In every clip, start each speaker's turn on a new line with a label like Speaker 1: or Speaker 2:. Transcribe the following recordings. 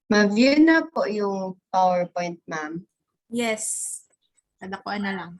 Speaker 1: Ma-view na po yung PowerPoint, ma'am.
Speaker 2: Yes. Tadakuan na lang.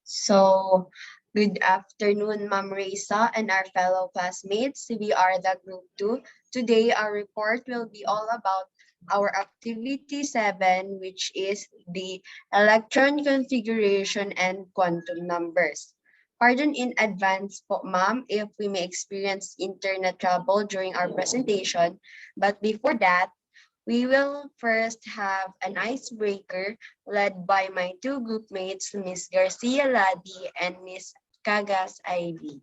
Speaker 1: So, good afternoon, Ma'am Reza and our fellow classmates. We are the Group 2. Today, our report will be all about our Activity 7, which is the Electron Configuration and Quantum Numbers. Pardon in advance po, ma'am, if we may experience internet trouble during our presentation. But before that, we will first have an icebreaker led by my two group mates, Miss Garcia Ladi and Miss Cagas Ivy.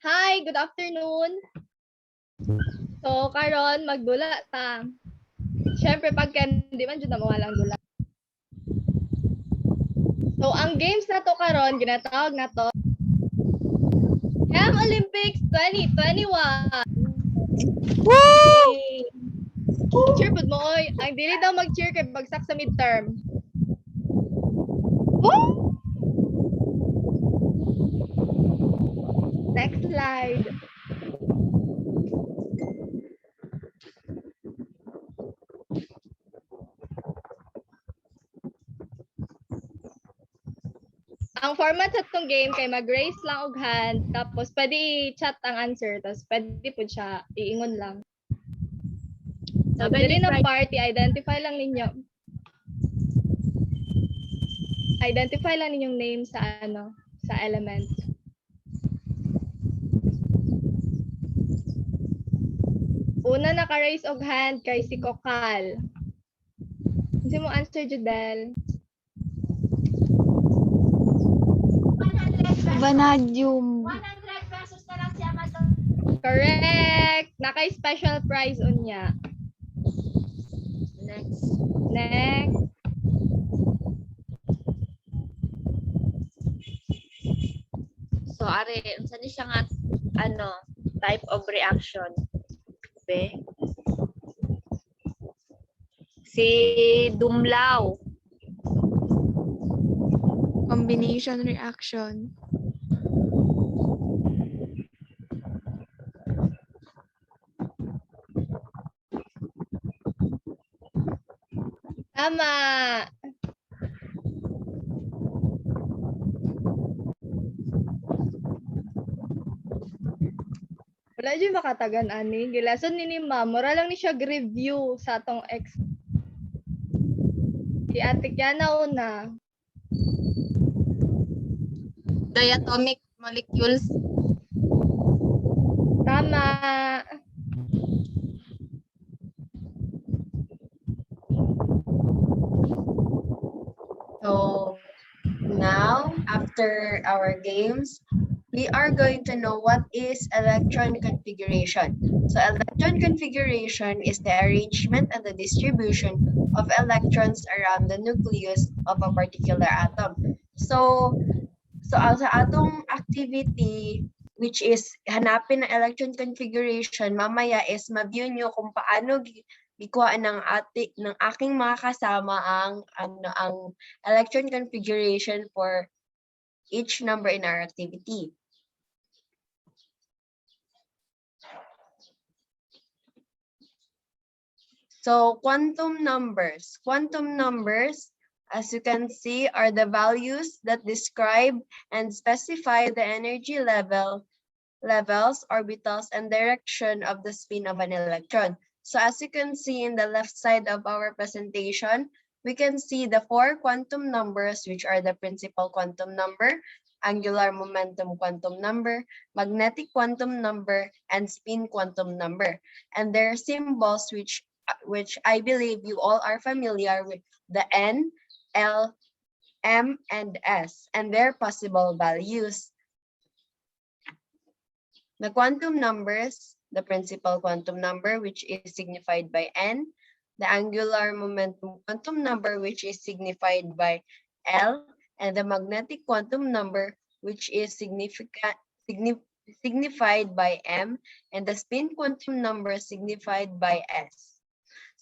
Speaker 3: Hi, good afternoon. So, karon magdula ta. Syempre pag hindi man jud na mawalang dula. So, ang games na to karon ginatawag na to Chem Olympics 2021. Woo! Cheer pud mo oy. Ang dili daw mag-cheer kay bagsak sa midterm. Woo! Next slide. Ang format sa itong game kay mag-raise lang og hand, tapos pwede i-chat ang answer, tapos pwede po siya iingon lang. So, dili ng party, identify lang ninyong name sa sa element. Una naka-raise og hand kay si Kokal. Hindi mo answer, Judel.
Speaker 4: Vanadium.
Speaker 5: 100 pesos na lang siya
Speaker 3: Correct! Naka-special prize unya. Next.
Speaker 4: So, are, unsa ni siya nga, type of reaction? Be? Si Dumlaw.
Speaker 6: Combination reaction.
Speaker 3: Tama! Wala dyan makatagan, ani. Gilason ni ma'am. Mura lang ni siya review sa atong ex. Si Ate Kiana una.
Speaker 4: Diatomic molecules.
Speaker 3: Tama!
Speaker 1: So now, after our games, we are going to know what is electron configuration. So electron configuration is the arrangement and the distribution of electrons around the nucleus of a particular atom. So ang sa atong activity, which is hanapin ang electron configuration, mamaya is ma-view nyo kung paano gikuha ng aking mga kasama ang electron configuration for each number in our activity. So quantum numbers. Quantum numbers, as you can see, are the values that describe and specify the energy levels, orbitals, and direction of the spin of an electron. So as you can see in the left side of our presentation, we can see the 4 quantum numbers, which are the principal quantum number, angular momentum quantum number, magnetic quantum number, and spin quantum number. And their symbols, which I believe you all are familiar with, the N, L, M, and S, and their possible values. The quantum numbers, the principal quantum number, which is signified by n, the angular momentum quantum number, which is signified by L, and the magnetic quantum number, which is signified by M, and the spin quantum number signified by S.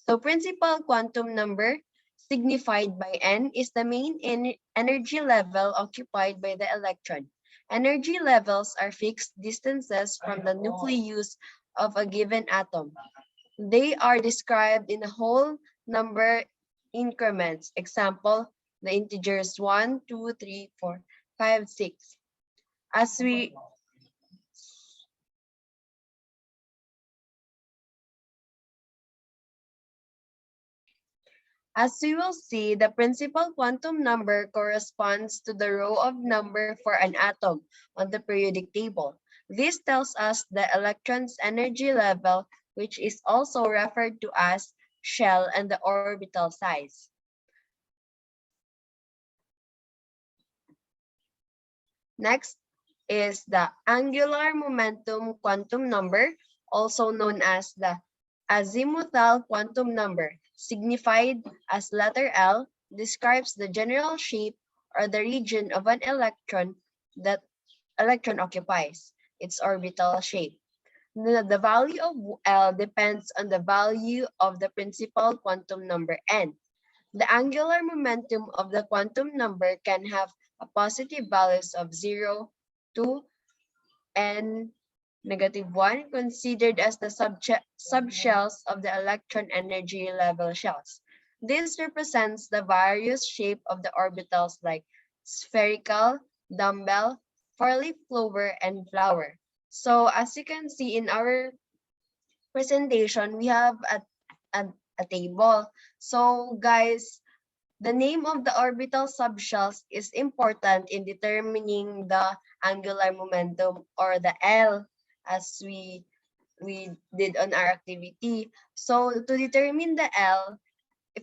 Speaker 1: So principal quantum number signified by N is the main energy level occupied by the electron. Energy levels are fixed distances from the nucleus of a given atom. They are described in whole number increments. Example, the integers 1, 2, 3, 4, 5, 6. As we will see, the principal quantum number corresponds to the row of number for an atom on the periodic table. This tells us the electron's energy level, which is also referred to as shell, and the orbital size. Next is the angular momentum quantum number, also known as the azimuthal quantum number, signified as letter L, describes the general shape or the region of an electron that electron occupies, its orbital shape. The value of L depends on the value of the principal quantum number n. The angular momentum of the quantum number can have a positive values of 0, 2, and -1, considered as the subshells of the electron energy level shells. This represents the various shape of the orbitals like spherical, dumbbell, four-leaf clover, and flower. So as you can see in our presentation, we have a table. So guys, the name of the orbital subshells is important in determining the angular momentum, or the L, as we did on our activity. So to determine the L,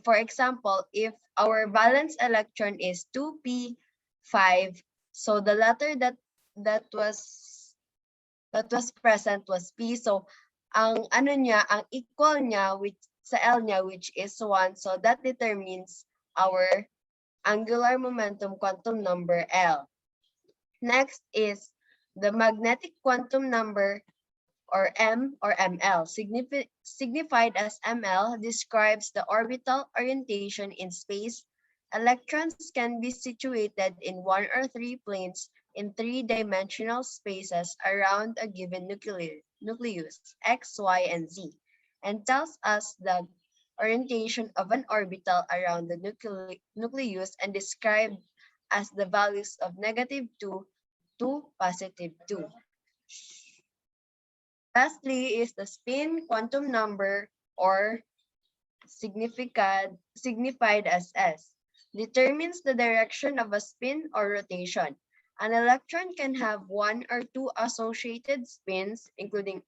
Speaker 1: for example, if our valence electron is 2p5, so the letter that was present was p. So ang equal niya sa L niya, which is 1, so that determines our angular momentum quantum number L. Next is the magnetic quantum number, or M, or ML, signified as ML, describes the orbital orientation in space. Electrons can be situated in 1 or 3 planes in 3-dimensional spaces around a given nucleus, X, Y, and Z, and tells us the orientation of an orbital around the nucleus, and described as the values of -2 to +2. Lastly is the spin quantum number, or signified as S, determines the direction of a spin or rotation. An electron can have 1 or 2 associated spins, including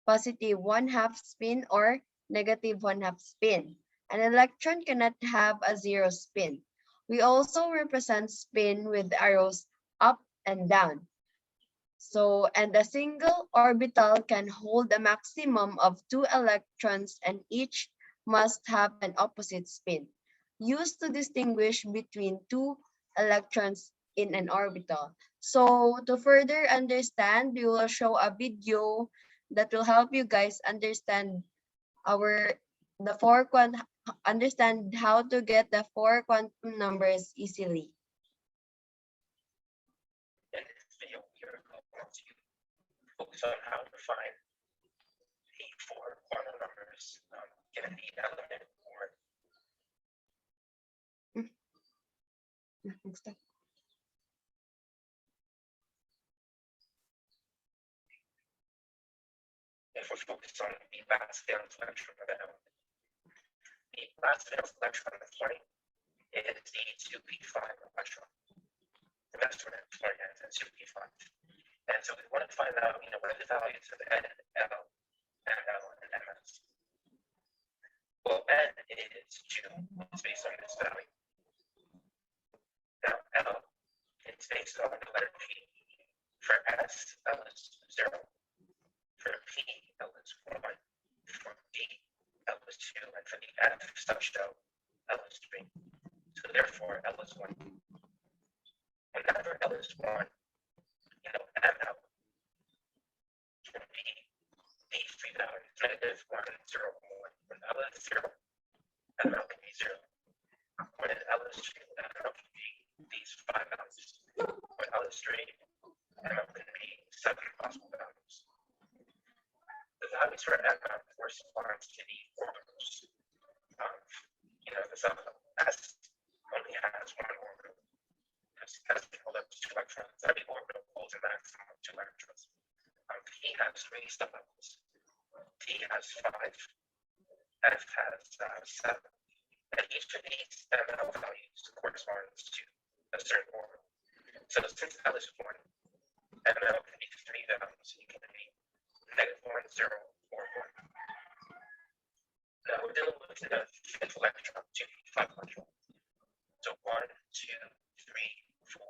Speaker 1: +1/2 spin or -1/2 spin. An electron cannot have a 0 spin. We also represent spin with arrows up and down. So, and a single orbital can hold a maximum of 2 electrons, and each must have an opposite spin, used to distinguish between 2 electrons in an orbital. So to further understand, we will show a video that will help you guys understand understand how to get the 4 quantum numbers easily.
Speaker 7: In this video, we are going to focus on how to find the 4 quantum numbers given the element or if we're focused on the mass valence electron of an element. The mass valence electron of fluorine is the 2p5 electron. The mass of fluorine is at 2p5. And so we want to find out, what are the values of N, L, ML, and MS. Well, N is 2, it's based on this value. Now, L, it's based on the letter P. For S, L is 0. For P, L is 1. For D, L is 2. And for the F subshell, L is 3. So therefore, L is 1. Whenever L is 1, ML can be these three values, negative 1, 0, 1. When L is 0, ML can be 0. When L is 2, ML can be these 5 values. When L is 3, ML can be 7 possible values. The values for ML corresponds to the orbitals of, the sublevel. S only has one orbital. S can hold up to 2 electrons. Every orbital holds a maximum of 2 electrons. P has 3 sublevels. T has 5. F has 7. And each of these ML values corresponds to a certain orbital. So since L is 1, ML can be 3 values. It can be negative 1, 0, or 1. Now we're dealing with the 5th electron, 2p5 electron. So 1, 2, 3, 4,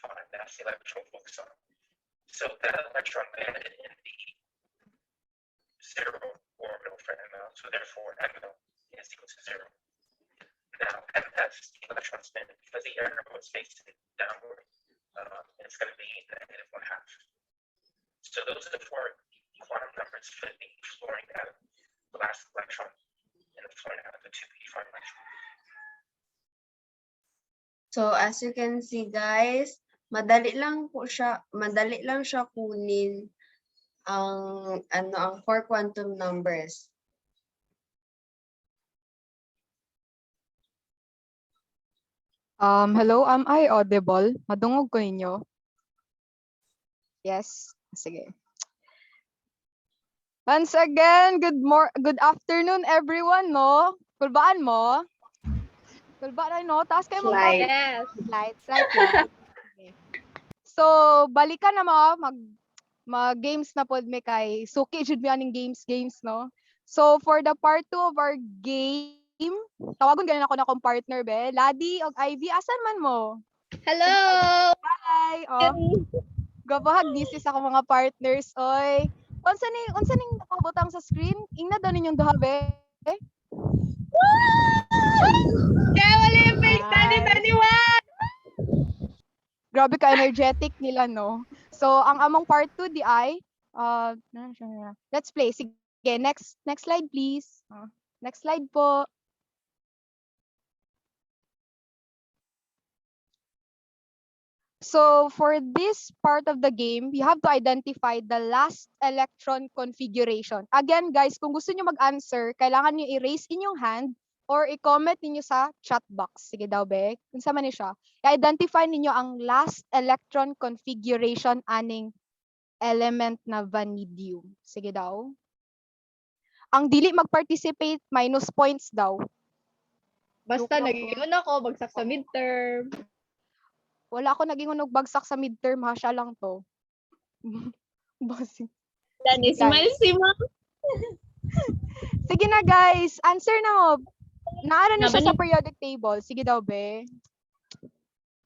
Speaker 7: 5. That's the electron we'll focus on. So that electron landed in the 0 orbital for ML. So therefore, ML is equal to 0. Now, MS, the electron spin, because the arrow is facing downward, it's going to be negative 1/2. So those are the 4 quantum numbers for the fluorine atom, the last electron in the fluorine atom, the 2p5 electron.
Speaker 1: So as you can see guys, madali lang siya kunin ang ang 4 quantum numbers.
Speaker 8: Hello, am I audible? Madungog ko ninyo? Yes? Sige. Once again, good afternoon everyone, no? Kulbaan mo? Kulbaan no? Taas kayo mga
Speaker 3: Yes.
Speaker 8: Slide. Okay. So, balikan na mo, mag-games na pod me kay suki jud mi aning games, no? So, for the part 2 of our game, tawagon ganin ako na akong partner, be. Ladi og Ivy, asan man mo?
Speaker 3: Hello!
Speaker 8: Hi! Gabahag this is ako mga partners, oy. Unsa ning nakabutang sa screen? Ingna daw ninyong duha, be.
Speaker 3: Chem Olympics 2021!
Speaker 8: Grabe ka energetic nila, no? So, ang among part 2 di ay let's play. Sige, next slide please. Next slide po. So, for this part of the game, you have to identify the last electron configuration. Again, guys, kung gusto niyo mag-answer, kailangan niyo i-raise inyong hand or i-comment niyo sa chat box. Sige daw, be. Kung sa man siya. I-identify niyo ang last electron configuration aning element na vanadium. Sige daw. Ang dili mag-participate, minus points daw.
Speaker 3: Basta nag-iwan ako, bagsak sa midterm.
Speaker 8: Wala ako naging bagsak sa midterm, ha? Siya lang to. Bossing.
Speaker 4: Danis, malsima.
Speaker 8: Sige na, guys. Answer na mo. Naara na siya sa periodic table. Sige daw, be.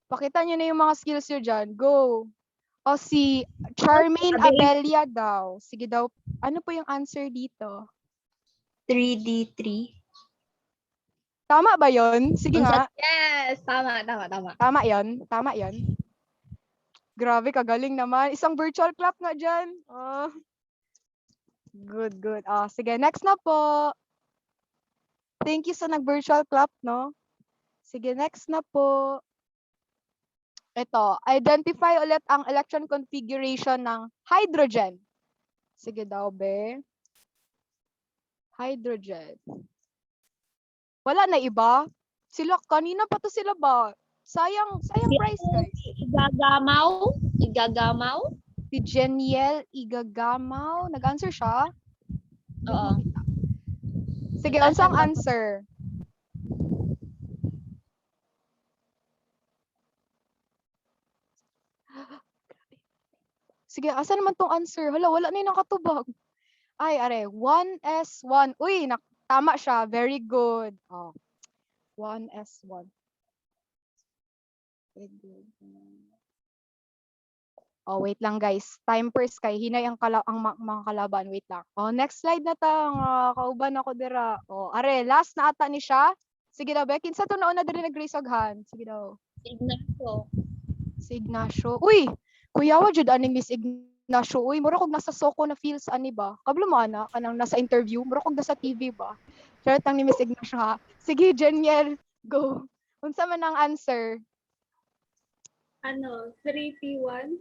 Speaker 8: Pakita niyo na yung mga skills niyo dyan. Go. O, si Charmaine Abelia daw. Sige daw. Ano po yung answer dito?
Speaker 6: 3D3.
Speaker 8: Tama ba yon? Sige nga.
Speaker 3: Yes! Tama.
Speaker 8: Tama yon. Grabe, kagaling naman. Isang virtual clap nga dyan. Oh. Good. Sige, next na po. Thank you sa nag-virtual clap, no? Sige, next na po. Ito, identify ulit ang electron configuration ng hydrogen. Sige daw, be. Hydrogen. Wala na iba? Sila, kanina pa to sila ba? Sayang price, guys.
Speaker 4: Igagamaw.
Speaker 8: Si Jeniel Igagamaw. Nag-answer siya?
Speaker 4: Oo.
Speaker 8: Sige, unsang answer? Sige, asa naman tong answer? Hala, wala na yung nakatubag. Ay, are, 1S1. Uy, tama siya. Very good. 1S1. Oh, wait lang guys. Time first kay hinay ang mga kalaban. Wait lang. Oh, next slide na ta. Kauban ako dira. Oh, are last na ata ni siya. Sige daw, Beck. Kinsa to naon na diri nag-raise og hand. Sige daw.
Speaker 3: Ignacio.
Speaker 8: Si Ignacio. Uy, kuyawa jud ani Miss Ignacio. Uy, mura kog nasa Soko na feels ani ba? Kablo mo ana kanang nasa interview, mura kog nasa TV ba? Charot ang ni Miss Ignacio ha. Sige, Jeniel, go. Unsa man ang answer?
Speaker 4: Ano, 3P1?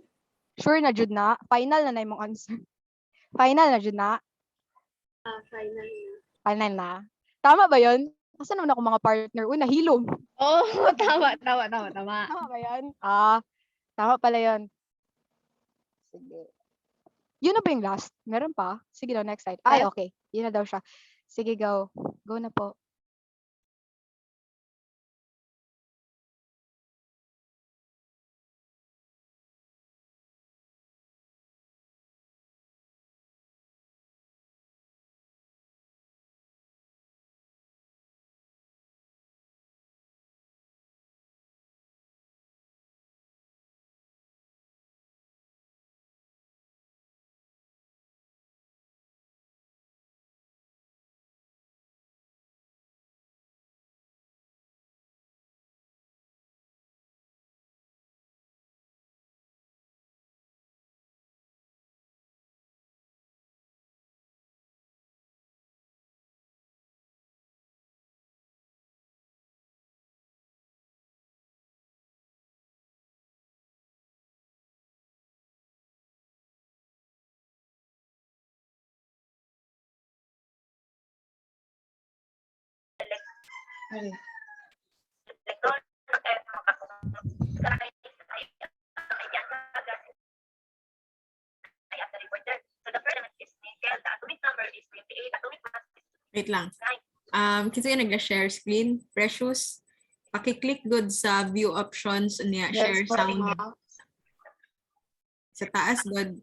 Speaker 8: Sure na jud na. Final na imong answer. Final na jud na.
Speaker 4: Final na.
Speaker 8: Final na. Tama ba 'yon? Asa naman ako mga partner? Uy, nahilom.
Speaker 3: Oh, tama.
Speaker 8: Tama ba 'yan? Tama pala 'yon. Sige. Yun na ba yung last? Meron pa? Sige daw, next slide. Ay, okay. Yun na daw siya. Sige, go. Go na po.
Speaker 1: Ay,
Speaker 2: Wait lang. Kita yung nag-share screen. Precious. Paki-click good sa view options niya, share
Speaker 1: yes po,
Speaker 2: sound.
Speaker 1: ma'am.
Speaker 2: Sa taas good.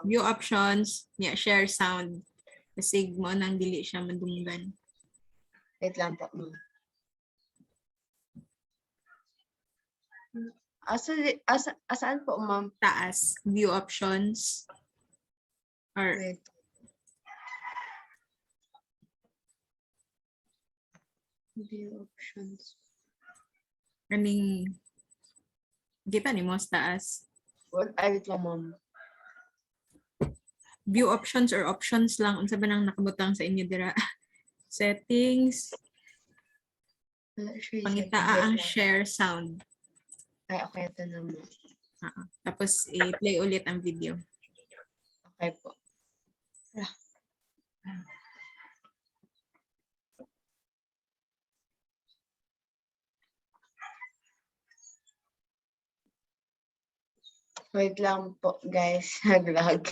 Speaker 2: View options niya, share sound. Kasi mo nang dili siya madunggan.
Speaker 1: Wait lang po, ma'am. Asaan po, ma'am?
Speaker 2: Taas, view options. Or
Speaker 1: Wait. View options.
Speaker 2: kaning kita ni mo sa taas.
Speaker 1: Ay, wait lang, ma'am.
Speaker 2: View options or options lang unsa ba nang nakabutang sa inyo dira? Settings, pangitaa ang share sound.
Speaker 1: Ay, okay, ito na, ma'am.
Speaker 2: Tapos i-play ulit ang video.
Speaker 1: Okay po. Wait lang po, guys. Nag-lag.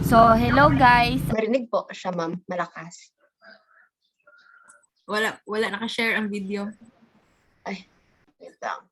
Speaker 5: So, hello guys.
Speaker 1: Marinig po siya, ma'am. Malakas.
Speaker 2: Wala naka-share ang video.
Speaker 1: Wait lang.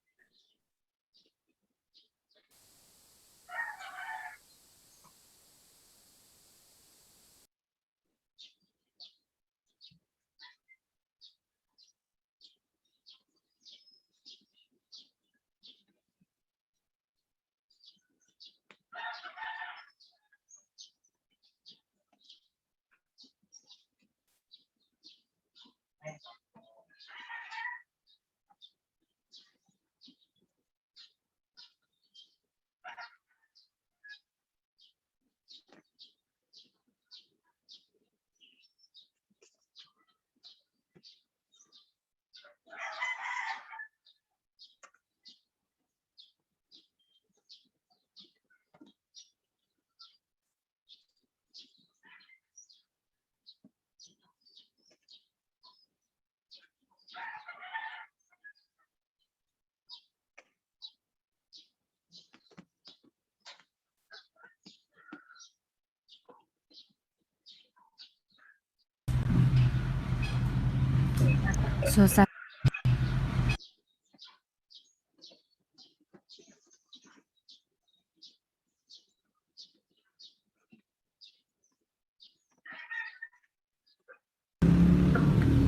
Speaker 5: So sa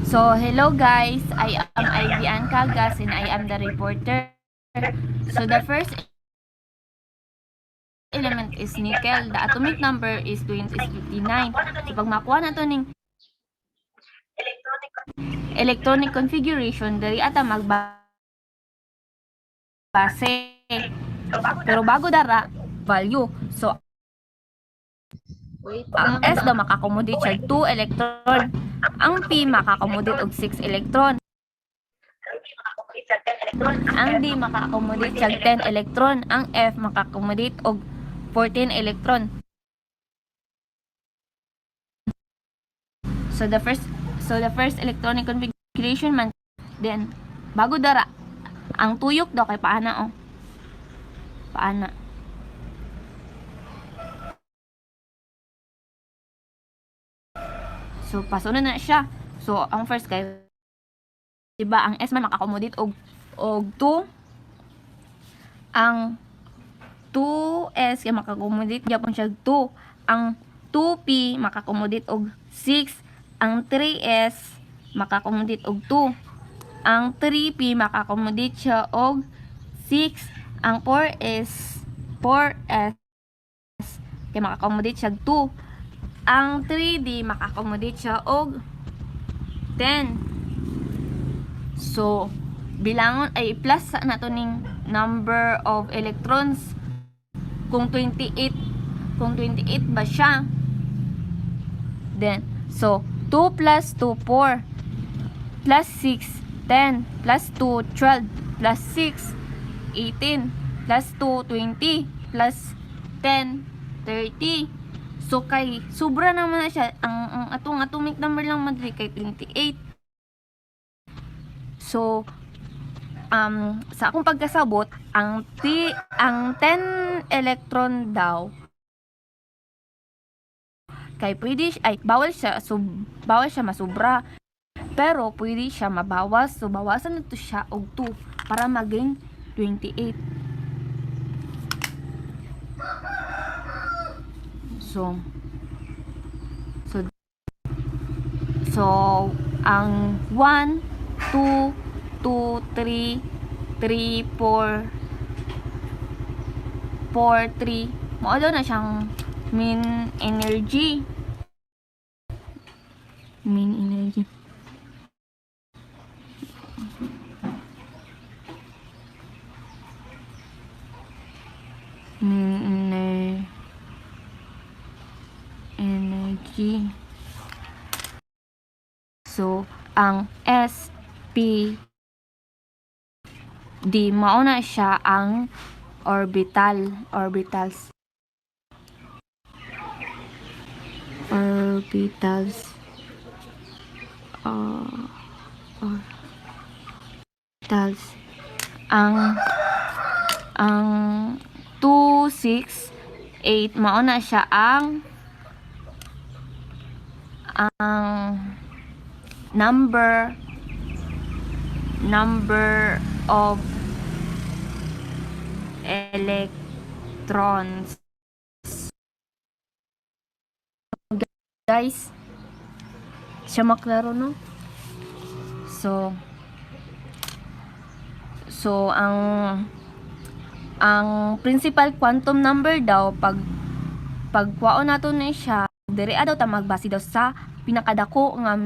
Speaker 5: So hello guys, I am Ivy Cagas and I am the reporter. So the first element is nickel. The atomic number is 59. So pag makuha na to ning electronic configuration, dari ata magbase. Pero bago dara, value. So
Speaker 3: Wait
Speaker 5: ang
Speaker 3: lang.
Speaker 5: S daw makakomodate siya 2 electron. Ang P makakomodate og 6 electron. Ang D makakomodate siya 10 electron. Ang F makakomodate og 14 electron. So the first electronic configuration man, then bago dara ang tuyok daw kay paana paana. So pasunod na siya. So ang first kay diba ang S man makakomodate og 2. Ang 2S kay makakomodate gyapon siya 2. Ang 2P makakomodate og 6. Ang 3S makakomodate og 2. Ang 3P makakomodate siya og 6. Ang 4S kay makakomodate siya og 2. Ang 3D makakomodate siya og 10. So bilangon ay plus na to ning number of electrons kung 28 ba siya. Then so 2 plus 2 4 plus 6 10 plus 2 12 plus 6 18 plus 2 20 plus 10 30. So kay sobra naman na siya ang atong atomic number lang madri kay 28. So sa akong pagkasabot ang 10 electron daw kay pwede bawal siya masubra, pero pwede siya mabawas. So bawasan nato siya og 2 para maging 28. So ang 1 2 2 3 3 4 3 mao daw na siyang mean energy. Mean energy. So ang SP di mauna siya ang orbitals ang 2 6 8 mauna siya ang number of electrons. Guys, siya maklaro no? So ang principal quantum number daw pagkuhaon nato na siya diri daw ta magbase daw sa pinakadako nga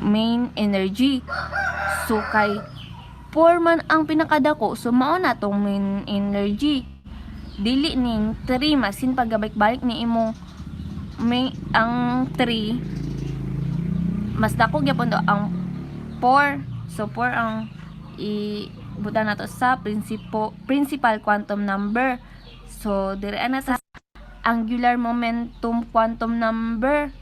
Speaker 5: main energy. So kay 4 man ang pinakadako, so mao na tong main energy. Dili ning 3 masin pagbalik-balik ni imong ang 3 mas dako gyapon do ang 4. So 4 ang ibutan nato sa principal quantum number. So dire na sa angular momentum quantum number.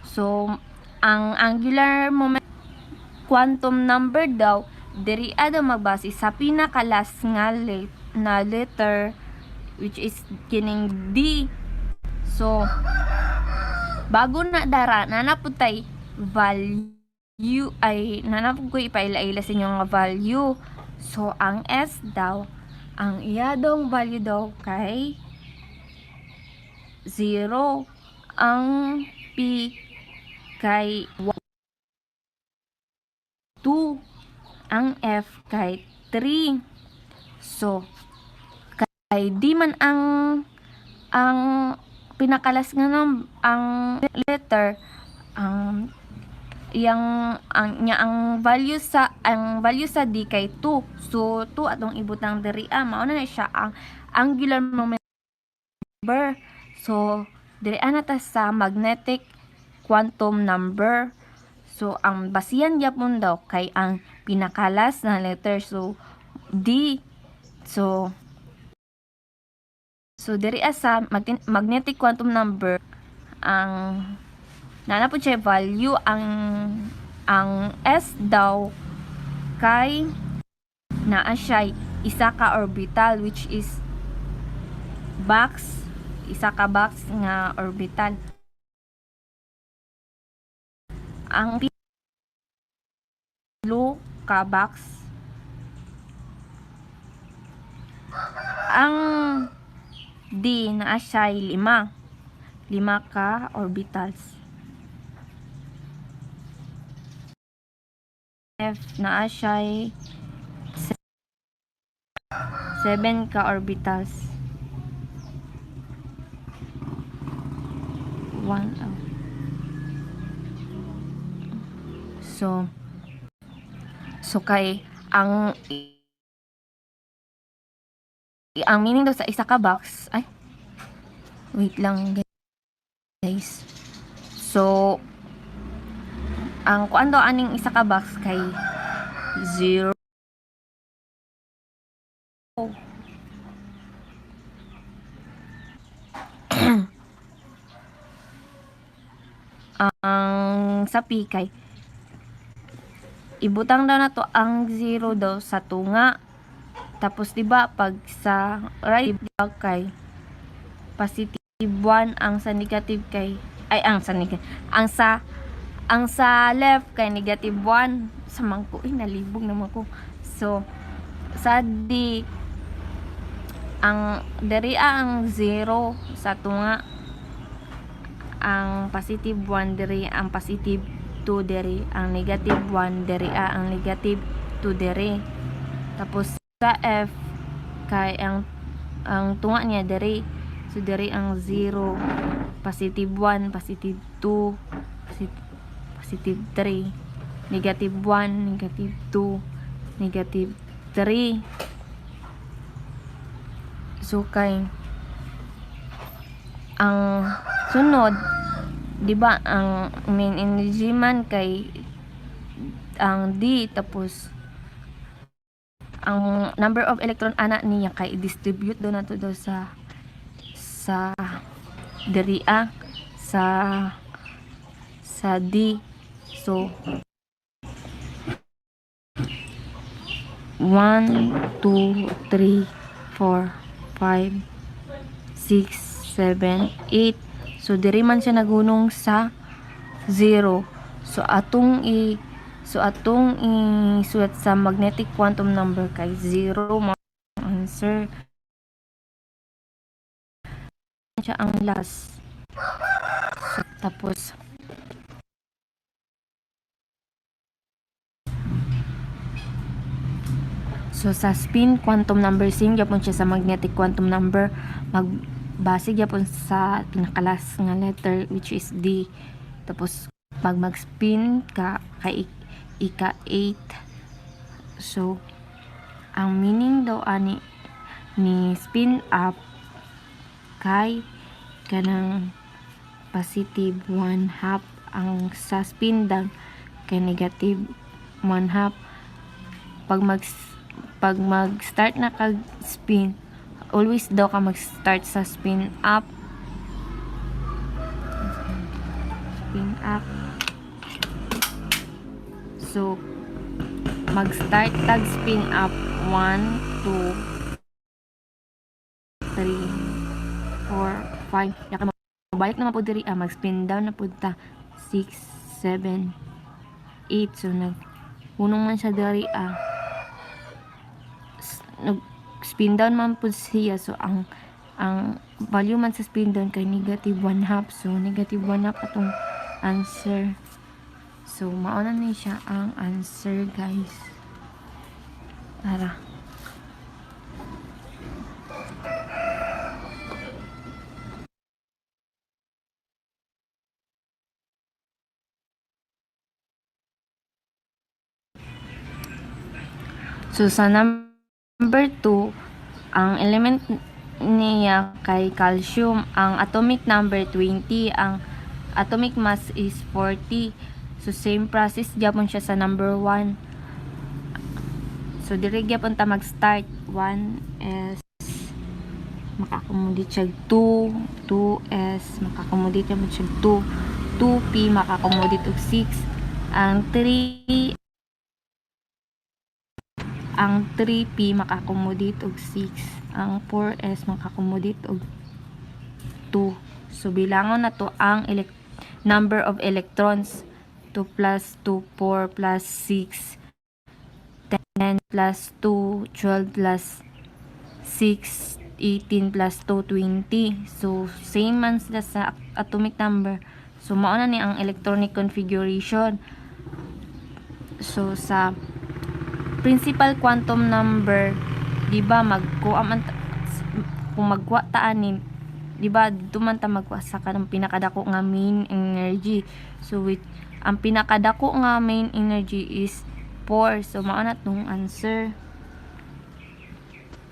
Speaker 5: So ang angular momentum quantum number daw diri daw magbase sa pinakalas nga letter which is kining D. So bago na dara nanaputay value value ay nanapog ko ipaila-ila sa inyo nga value. So ang S daw, ang iyadong value daw kay 0, ang P kay 2, ang F kay 3. So kay di man ang pinakalas nga ang letter ang ang value sa D kay 2. So 2 atong ibutang diri mao na siya ang angular momentum number. So diri na ta sa magnetic quantum number. So ang basihan gyapon daw kay ang pinakalas na letter, so D. So diri sa magnetic quantum number, ang nanapod siya value ang S daw kay naa siya isa ka orbital, which is isa ka box nga orbital. Ang pilo ka box. Ang D naa siya 5 ka orbitals. F naa siya 7 ka orbitals. 1 So kay ang meaning daw sa isa ka box, ay wait lang guys. So ang kuan daw aning isa ka box kay 0. Ang sa P kay ibutang daw na to ang 0 daw sa tunga. Tapos diba pag sa right kay positive 1, ang sa negative kay ang sa left kay negative 1. Sa mangko nalibog naman ko. So sa D ang diri ang 0 sa tunga, ang positive 1 diri, ang positive 2 diri, ang negative 1 diri, ang negative 2 diri. Tapos sa F kay ang tunga niya diri, so diri ang 0, positive 1, positive 2, positive 3, negative 1, negative 2, negative 3. So kay ang sunod, di ba, ang main energy man kay ang D, tapos ang number of electron ana niya kay i-distribute do nato do sa diri sa D. So 1 2 3 4 5 6 7 8. So diri man siya nagunong sa 0. So atong isulat sa magnetic quantum number kay 0 mo answer. Siya ang last. So, tapos sa spin quantum number, same gyapon siya sa magnetic quantum number, magbase gyapon sa pinakalas nga letter, which is D. Tapos pag mag-spin ka kay ika 8. So ang meaning daw ani ni spin up kay kanang positive 1/2, ang sa spin down kay negative 1/2. Pag mag-start na kag spin, always daw ka mag-start sa spin up. So mag-start tag spin up 1 2 3 4 5. Yaka mabalik na mapod diri, mag-spin down na pud ta 6 7 8. So hunong man siya dari nag spin down man po siya. So ang value man sa spin down kay negative 1/2. So negative 1/2 atong answer. So mauna ni siya ang answer, guys. Tara. So sa number 2, ang element niya kay calcium, ang atomic number 20, ang atomic mass is 40. So same process gyapon siya sa number 1. So diri gyapon ta mag-start. 1s maka-accommodate siya 2, 2s maka-accommodate siya 2, 2p maka-accommodate og 6, ang 3p maka-accommodate og 6, ang 4s maka-accommodate og 2. So bilangon na to ang number of electrons. 2 plus 2, 4 plus 6, 10 plus 2, 12 plus 6, 18 plus 2, 20. So same man sila sa atomic number. So mao na ni ang electronic configuration. So sa principal quantum number, di ba magkuha man kung magkuha ta anin, di ba dito man ta magkuha sa kanang pinakadako nga main energy. So with ang pinakadako nga main energy is 4. So mao na tong answer.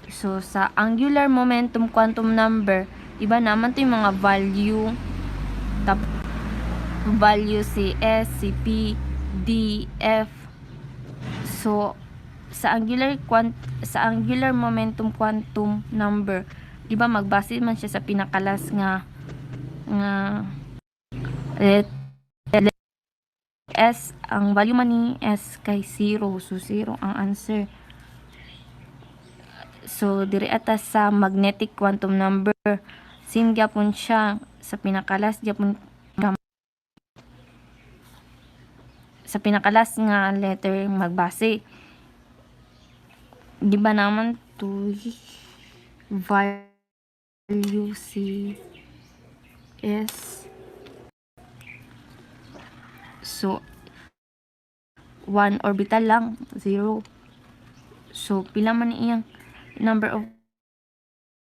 Speaker 5: So sa angular momentum quantum number, iba naman to yung mga value. Value si S, si P, D, F. So sa angular momentum quantum number, di ba magbase man siya sa pinakalas nga S, ang value man ni S kay 0. So 0 ang answer. So diri atas sa magnetic quantum number, same gyapon siya sa pinakalas gyapon sa pinakalas nga letter magbase. Di ba naman to value si S. So 1 orbital lang, 0. So pila man iyang number of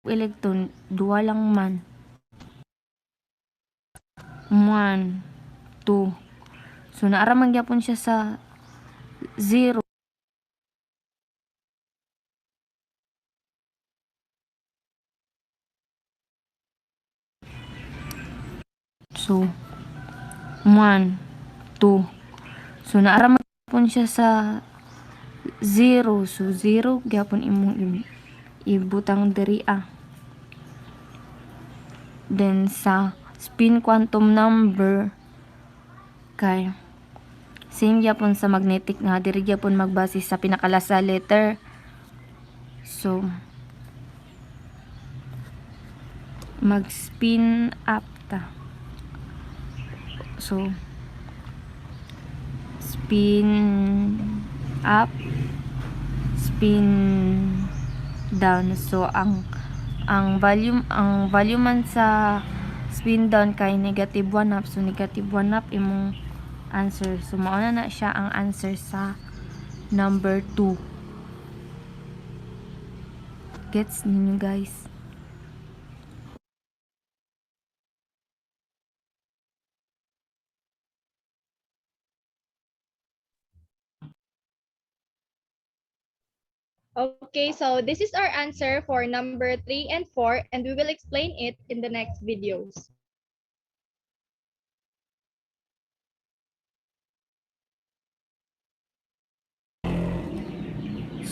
Speaker 5: electron, 2 lang man. 1, 2. So naara man gyapon siya sa 0. So 1, 2. So naara man gyapon siya sa 0. So 0 gyapon imong ibutang diri Then sa spin quantum number kay same gyapon sa magnetic nga diri gyapon magbase sa pinakalas sa letter. So mag-spin up ta. So spin up, spin down. So ang volume man sa spin down kay negative 1/2. So negative 1/2 imong answer. So mauna na siya ang answer sa number 2. Gets ninyo, guys?
Speaker 3: Okay, so this is our answer for number 3 and 4, and we will explain it in the next videos.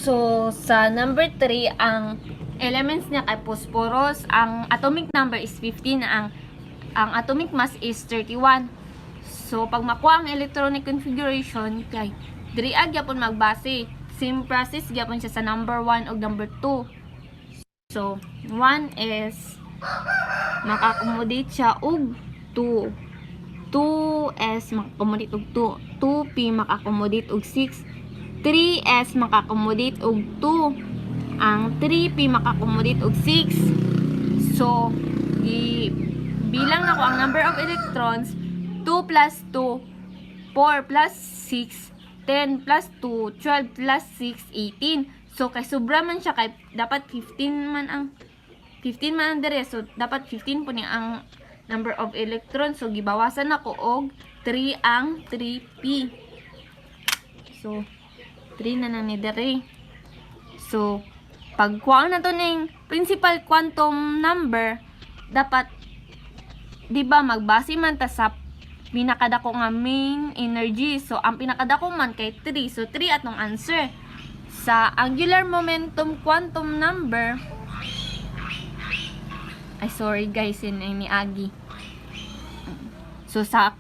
Speaker 5: So sa number 3, ang elements niya kay phosphorus, ang atomic number is 15, ang atomic mass is 31. So pag makuha ang electronic configuration kay diri gyapon magbase. Same process gyapon siya sa number 1 ug number 2. So 1 is maka-accommodate siya og 2. 2s maka-accommodate og 2, 2p maka-accommodate og 6, 3s maka-accommodate og 2, ang 3p maka-accommodate og 6. So, bilang ako ang number of electrons, 2 plus 2, 4 plus 6, 10 plus 2, 12 plus 6, 18. So, kay sobra man siya, kay dapat 15 man ang dire. So, dapat 15 po niya ang number of electrons. So, gibawasan ako og 3 ang 3p. So, 3 na ni dire. So, pag kuha na to ning principal quantum number, dapat, di ba, magbase man ta sa pinakadako nga main energy. So, ang pinakadako man kay 3. So, 3 atong answer. Sa angular momentum quantum number, ay sorry guys, yun ay ni Agi. So, sa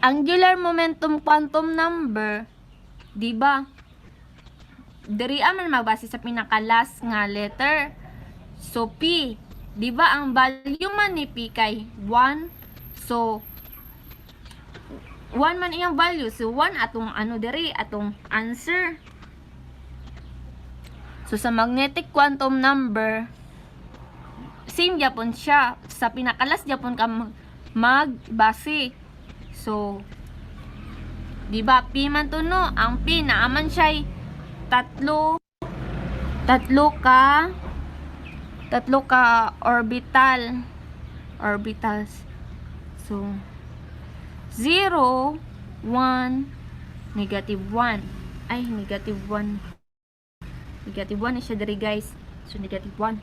Speaker 5: angular momentum quantum number, di ba, diri man magbase sa pinaka-last nga letter. So, P, di ba, ang value man ni P kay 1. So, 1 man iyang value. So, 1 atong diri, atong answer. So, sa magnetic quantum number, same yapon siya. Sa pinakalas yapon ka magbase. So, di ba, P man to no? Ang P, naaman siya tatlo ka orbitals. So, 0, 1, negative 1. Ay, negative 1. Negative 1 na siya dari guys. So, negative 1.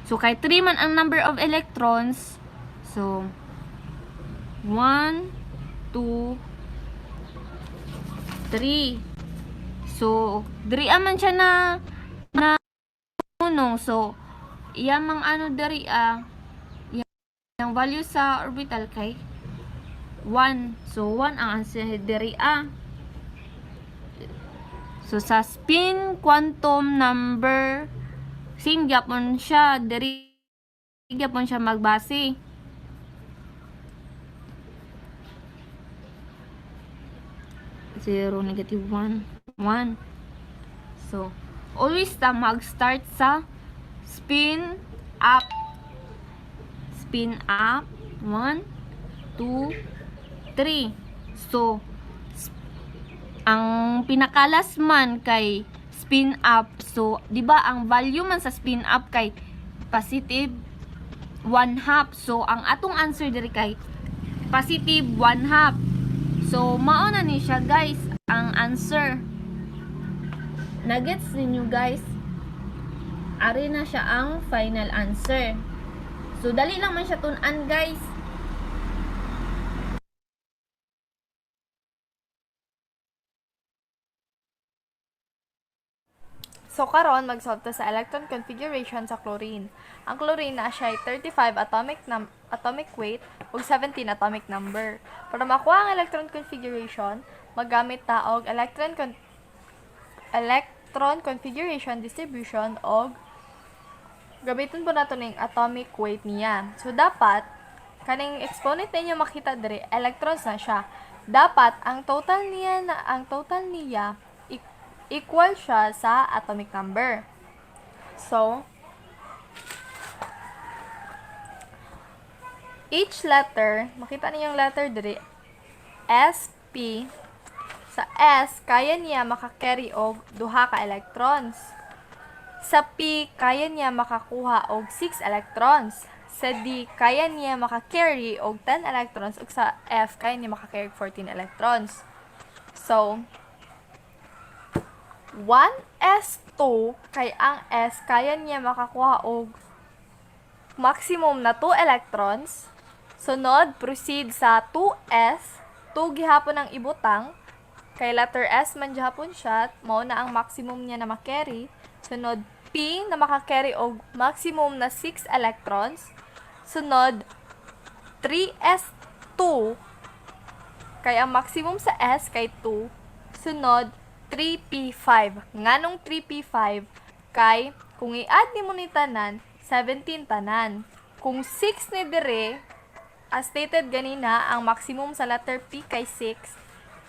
Speaker 5: So, kay 3 man ang number of electrons. So, 1, 2, 3. So, dari man siya na unong. So, iyamang dari yung value sa orbital kay 1. So, 1 ang answer dari So, sa spin quantum number, same gyapon siya, diri gyapon siya magbase. Zero, negative 1, 1. So, always ta mag-start sa spin up. Spin up, 1, 2, 3. So, ang pinakalas man kay spin up. So, di ba ang value man sa spin up kay positive 1/2. So, ang atong answer diri kay positive 1/2. So, mao na ni siya guys ang answer. Nagets ninyo guys? Ari na siya ang final answer. So, dali lang man siya tun-an guys.
Speaker 3: So karon mag-solve ta sa electron configuration sa chlorine. Ang chlorine na siya ay 35 atomic weight ug 17 atomic number. Para makuha ang electron configuration, maggamit ta og electron configuration distribution og gamiton po nato ning atomic weight niya. So dapat kaning exponent ninyo makita diri electrons na siya. Dapat ang total niya equal siya sa atomic number. So, each letter, makita niyo yung letter diri, S, P. Sa S, kaya niya makakarry og 2 ka electrons. Sa P, kaya niya makakuha og 6 electrons. Sa D, kaya niya makakarry og 10 electrons. Ug sa F, kaya niya makakarry og 14 electrons. So, 1s2 kay ang S kaya niya makakuha og maximum na 2 electrons. Sunod, proceed sa 2s. 2 gihapon ang ibutang. Kay letter S man gihapon siya, mao na ang maximum niya na makarry. Sunod, P na makakarry og maximum na 6 electrons. Sunod, 3s2 kay ang maximum sa S kay 2. Sunod, 3p5. Nganong 3p5? Kay, kung i-add ni mo ni tanan, 17 tanan. Kung 6 ni dire,
Speaker 9: as stated ganina, ang maximum sa letter P kay 6,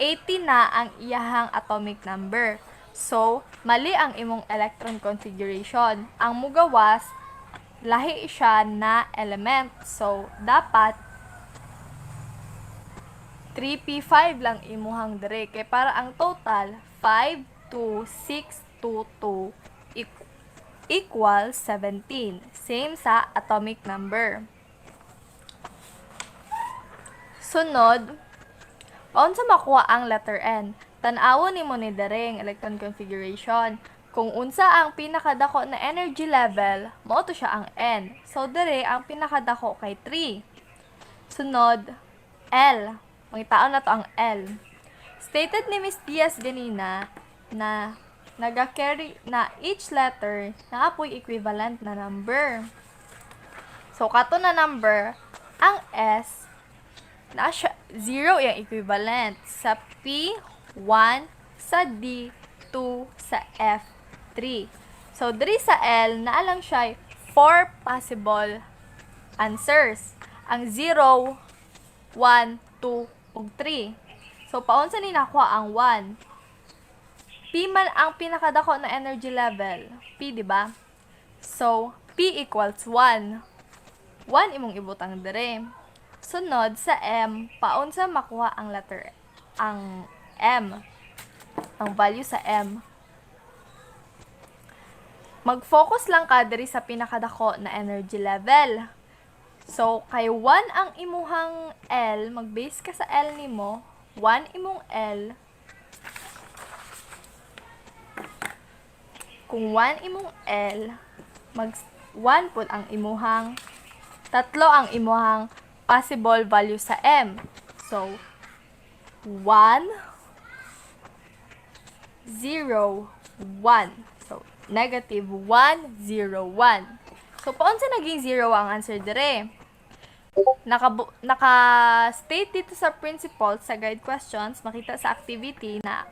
Speaker 9: 80 na ang iyahang atomic number. So, mali ang imong electron configuration. Ang mugawas, lahi siya na element. So, dapat 3p5 lang imuhang dire. Kaya para ang total, 5, 2, 6, 2, 2 equals 17. Same sa atomic number. Sunod, paunsa makuha ang letter N? Tan-awon nimo ni dereng electron configuration. Kung unsa ang pinakadako na energy level, mao to siya ang N. So dire ang pinakadako kay 3. Sunod, L. Pangitaon na to ang L. Stated ni Miss Diaz ganina na naga-carry na each letter na apoy equivalent na number. So kato na number, ang S na siya 0 yung equivalent sa P 1, sa D 2, sa F 3. So diri sa L naa lang siya 4 possible answers. Ang 0, 1, 2 ug 3. So paunsa ni nakuha ang 1? P man ang pinakadako na energy level. P, di ba? So P equals 1. 1 imong ibutang dire. Sunod sa M, paunsa makuha ang letter ang M. Ang value sa M. Mag-focus lang ka diri sa pinakadako na energy level. So, kay 1 ang imuhang L, mag-base ka sa L nimo, 1 imong L. Kung 1 imong L, mag 1 pud ang imuhang, tatlo ang imuhang possible value sa M. So, 1, 0, 1. So, negative 1, 0, 1. So, paunsa naging 0 ang answer dire? Naka-state dito sa principle, sa guide questions, makita sa activity na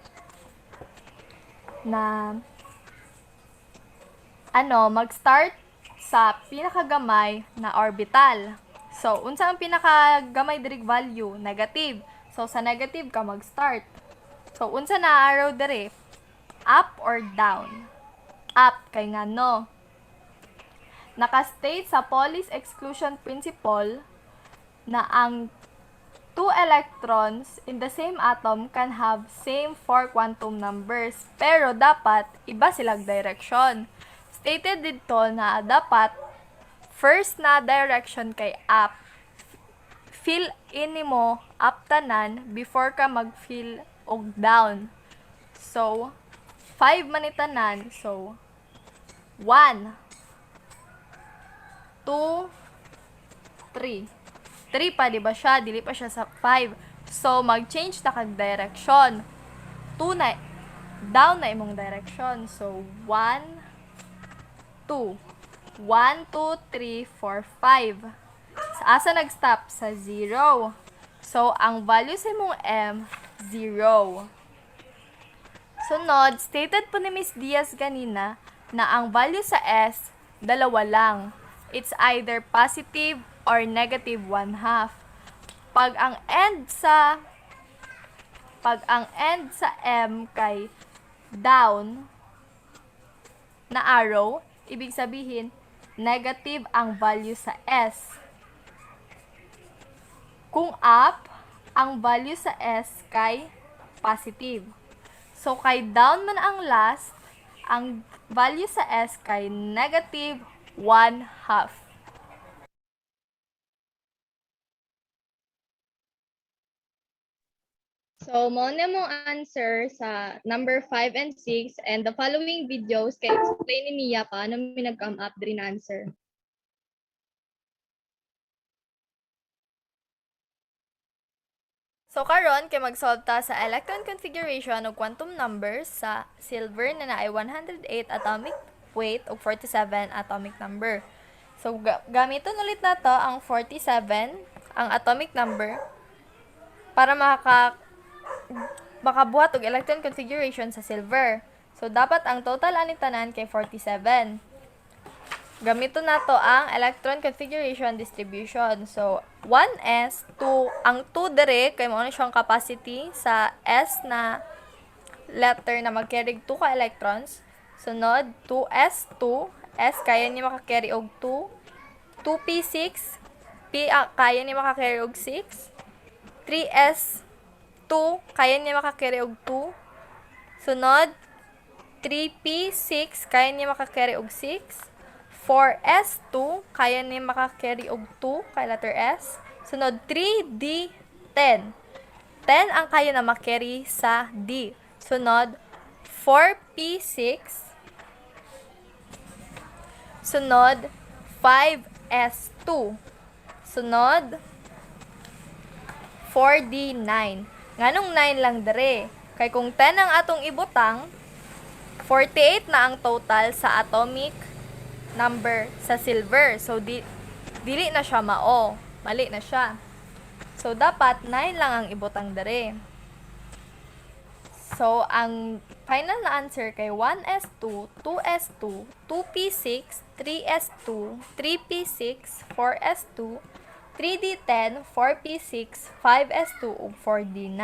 Speaker 9: mag-start sa pinakagamay na orbital. So, unsa ang pinakagamay dirig value? Negative. So, sa negative ka mag-start. So, unsa na arrow dire? Up or down? Up, kay nga no. Naka-state sa Pauli's exclusion principle na ang two electrons in the same atom can have same 4 quantum numbers, pero dapat iba silang direction. Stated dito na dapat first na direction kay up. Fill in mo up tanan before ka mag-fill og down. So, 5 man tanan. So, 1, 2, 3. 3 pa, di ba siya? Dili pa siya sa 5. So, mag-change na kag direction. 2 na, down na imong direction. So, 1, 2. 1, 2, 3, 4, 5. Sa asa nag-stop? Sa 0. So, ang value sa imong M, 0. Sunod, stated po ni Miss Diaz ganina na ang value sa S, dalawa lang. It's either positive or negative 1/2. Pag ang end sa M kay down na arrow, ibig sabihin negative ang value sa S. Kung up, ang value sa S kay positive. So kay down man ang last, ang value sa S kay negative 1/2.
Speaker 3: So, mo na mong answer sa number 5 and 6, and the following videos kay explain ni Mia paano mi nag-come up din answer.
Speaker 9: So karon kay mag-solve ta sa electron configuration ug quantum numbers sa silver na naay 108 atomic weight ug 47 atomic number. So gamiton ulit nato ang 47 ang atomic number para makabuhat og electron configuration sa silver. So dapat ang total ani tanan kay 47. Gamito na to ang electron configuration distribution. So, 1s, 2, ang 2 dire, kay mo na siyang capacity sa s na letter na mag-carry 2 ka electrons. Sunod, 2s2, s kaya niya makakarry og 2. 2p6, p kaya niya makakarry og 6. 3s2, kaya niya makakarry og 2. Sunod, 3p6, kaya niya makakarry og 6. 4s2, kaya niya makakarry og 2, kay letter S. Sunod, 3d10. 10 ang kaya na makarry sa D. Sunod, 4p6. Sunod, 5s2. Sunod, 4d9. Nganong 9 lang dere? Kay kung 10 ang atong ibutang, 48 na ang total sa atomic number sa silver. So, dili na siya mao. Mali na siya. So, dapat 9 lang ang ibutang dere. So, ang final na answer kay 1s2, 2s2, 2p6, 3s2, 3p6, 4s2, 3d10, 4p6, 5s2, ug 4d9.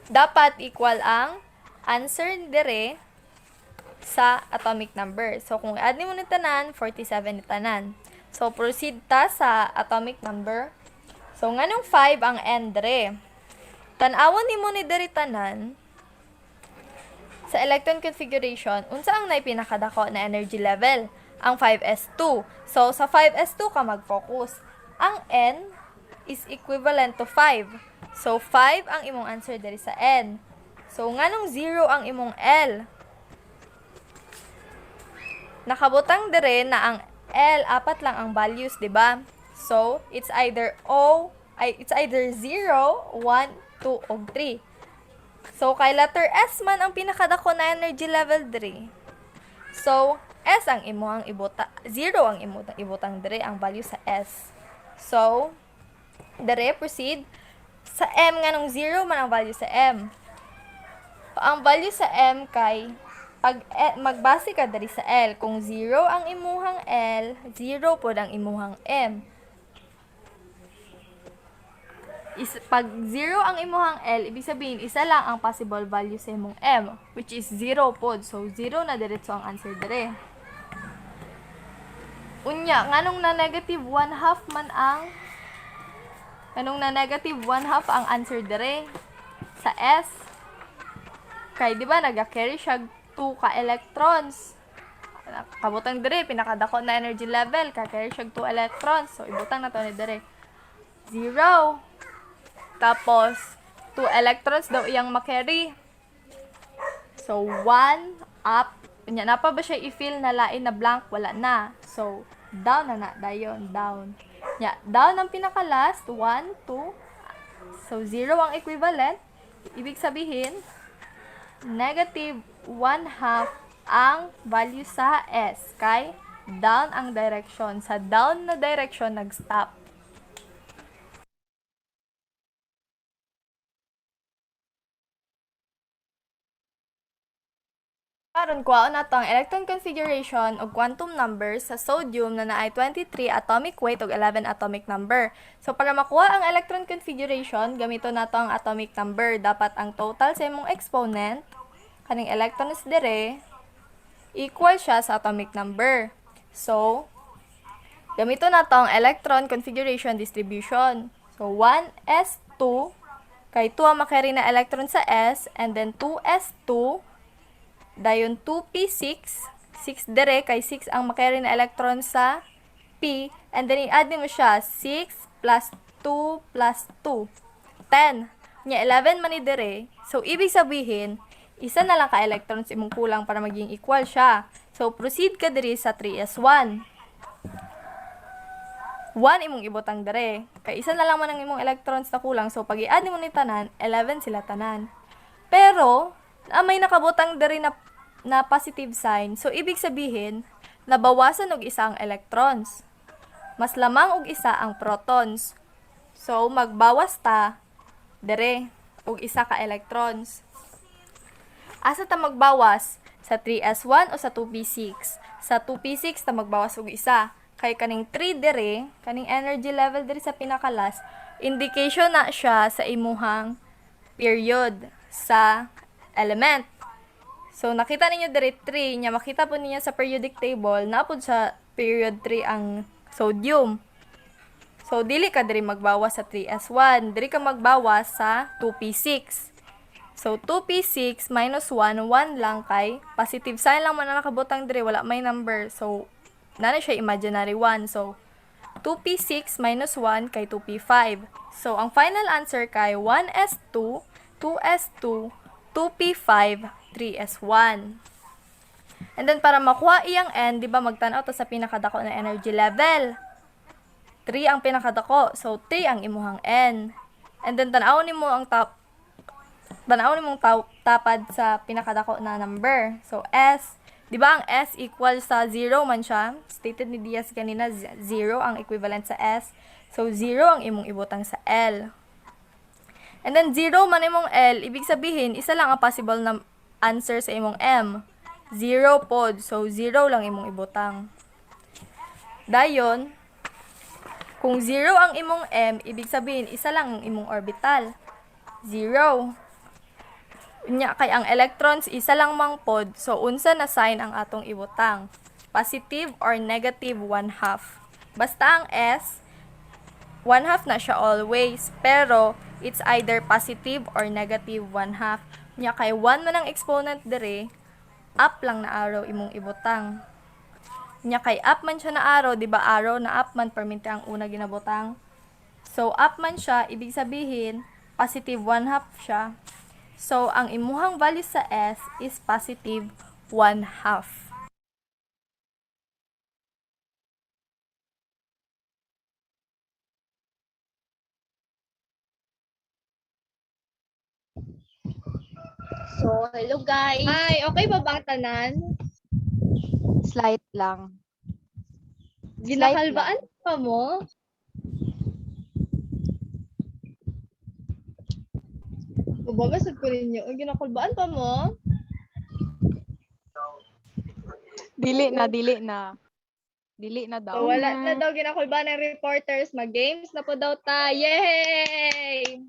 Speaker 9: Dapat equal ang answer dire sa atomic number. So, kung i-add mo ni tanan, 47 ni tanan. So, proceed ta sa atomic number. So, nganong 5 ang n dire? Tan-awon ni mo ni dire tanan sa electron configuration, unsa ang naipinakadako na energy level? Ang 5s2. So, sa 5s2 ka mag-focus. Ang n is equivalent to 5. So, 5 ang imong answer dire sa n. So, nganong 0 ang imong L? Nakabutang dire na ang L, apat lang ang values, di ba? So, it's either 0, 1, 2, o 3. So, kay letter S man ang pinakadako na energy level dire. So, S ang imong ibutang, 0 ang imong ibutang dire ang value sa S. So, dire proceed sa M nganong 0 man ang value sa M. Ang value sa M kay pag magbase ka diri sa L, kung 0 ang imuhang L, 0 pod ang imuhang M. Pag 0 ang imuhang L, ibig sabihin isa lang ang possible value sa imong M, which is 0 pod. So 0 na diretso ang answer dire. Unya, nganong na negative 1/2 man ang answer dire sa S? Kay di ba naga-carry siya 2 ka electrons. Kabutang dire pinakadako na energy level, ka-carry siya 2 electrons. So ibutang na to ni dire. 0. Tapos 2 electrons daw iyang makarry. So 1 up. Nya na pa ba siya i-fill na lain na blank? Wala na. So down na dayon, down. Nya down ang pinaka last 1 2. So 0 ang equivalent. Ibig sabihin negative 1/2 ang value sa S kay down ang direction. Sa down na direction nag-stop. Karon kuhaon nato ang electron configuration ug quantum number sa sodium na naay 23 atomic weight ug 11 atomic number. So para makuha ang electron configuration, gamito nato ang atomic number. Dapat ang total sa imong exponent kaning electrons dire equal siya sa atomic number. So gamito nato ang electron configuration distribution. So 1s2 kay 2 ang makarry na electron sa S, and then 2s2 dayon 2p6, 6 dire kay 6 ang makarry na electron sa P, and then i-add mo siya 6 plus 2 plus 2, 10. Nya 11 man ni dire. So ibig sabihin, isa na lang ka electrons imong kulang para maging equal siya. So proceed ka diri sa 3s1. 1 imong ibutang dire. Kay isa na lang man ang imong electrons na kulang. So pag i-add mo ni tanan, 11 sila tanan. Pero may nakabutang diri na positive sign. So, ibig sabihin, nabawasan og isa ang electrons. Mas lamang og isa ang protons. So, magbawas ta dire og isa ka electrons. Asa ta magbawas? Sa 3s1 o sa 2p6? Sa 2p6 ta magbawas og isa. Kay kaning 3 dire, kaning energy level dire sa pinakalas, indication na siya sa imuhang period sa element. So nakita ninyo dire 3 nya, makita po ninyo sa periodic table na po sa period 3 ang sodium. So dili ka diri magbawas sa 3s1, diri ka magbawas sa 2p6. So, 2p6 minus 1, 1 lang kay positive sign lang man na nakabutang dire, wala may number. So, nana siya imaginary 1. So, 2p6 minus 1 kay 2p5. So, ang final answer kay 1s2, 2s2, 2p5, 3s1. And then, para makuha iyang n, di ba magtanaw to sa pinakadako na energy level. 3 ang pinakadako. So, 3 ang imuhang n. And then, tanawon nimo ang mong tapad sa pinakadako na number. So, S, di ba ang S equal sa 0 man siya? Stated ni Diaz kanina, 0 ang equivalent sa S. So, 0 ang imong ibutang sa L. And then, 0 man imong L, ibig sabihin, isa lang ang possible na answer sa imong M. 0 pod. So, 0 lang imong ibutang. Dayon, kung 0 ang imong M, ibig sabihin, isa lang ang imong orbital. 0. Nya kay ang electrons isa lang mang pod, so unsa na sign ang atong ibutang? Positive or negative 1/2. Basta ang S 1/2 na siya always, pero it's either positive or negative 1/2. Nya kay 1 man ang exponent dire, up lang na arrow imong ibutang. Nya kay up man siya na arrow, di ba arrow na up man permente ang una ginabutang. So up man siya, ibig sabihin positive 1/2 siya. So, ang imuhang value sa S is positive 1/2.
Speaker 3: So, hello guys. Hi, okay ba bang tanan?
Speaker 8: Slight lang.
Speaker 3: Ginakalbaan pa mo? Ubagasad ko ninyo. Ginakalbaan pa mo?
Speaker 8: Dili na, dili na. Dili na daw.
Speaker 3: So, wala na daw ginakulbaan ng reporters. Mag-games na po daw ta. Yay!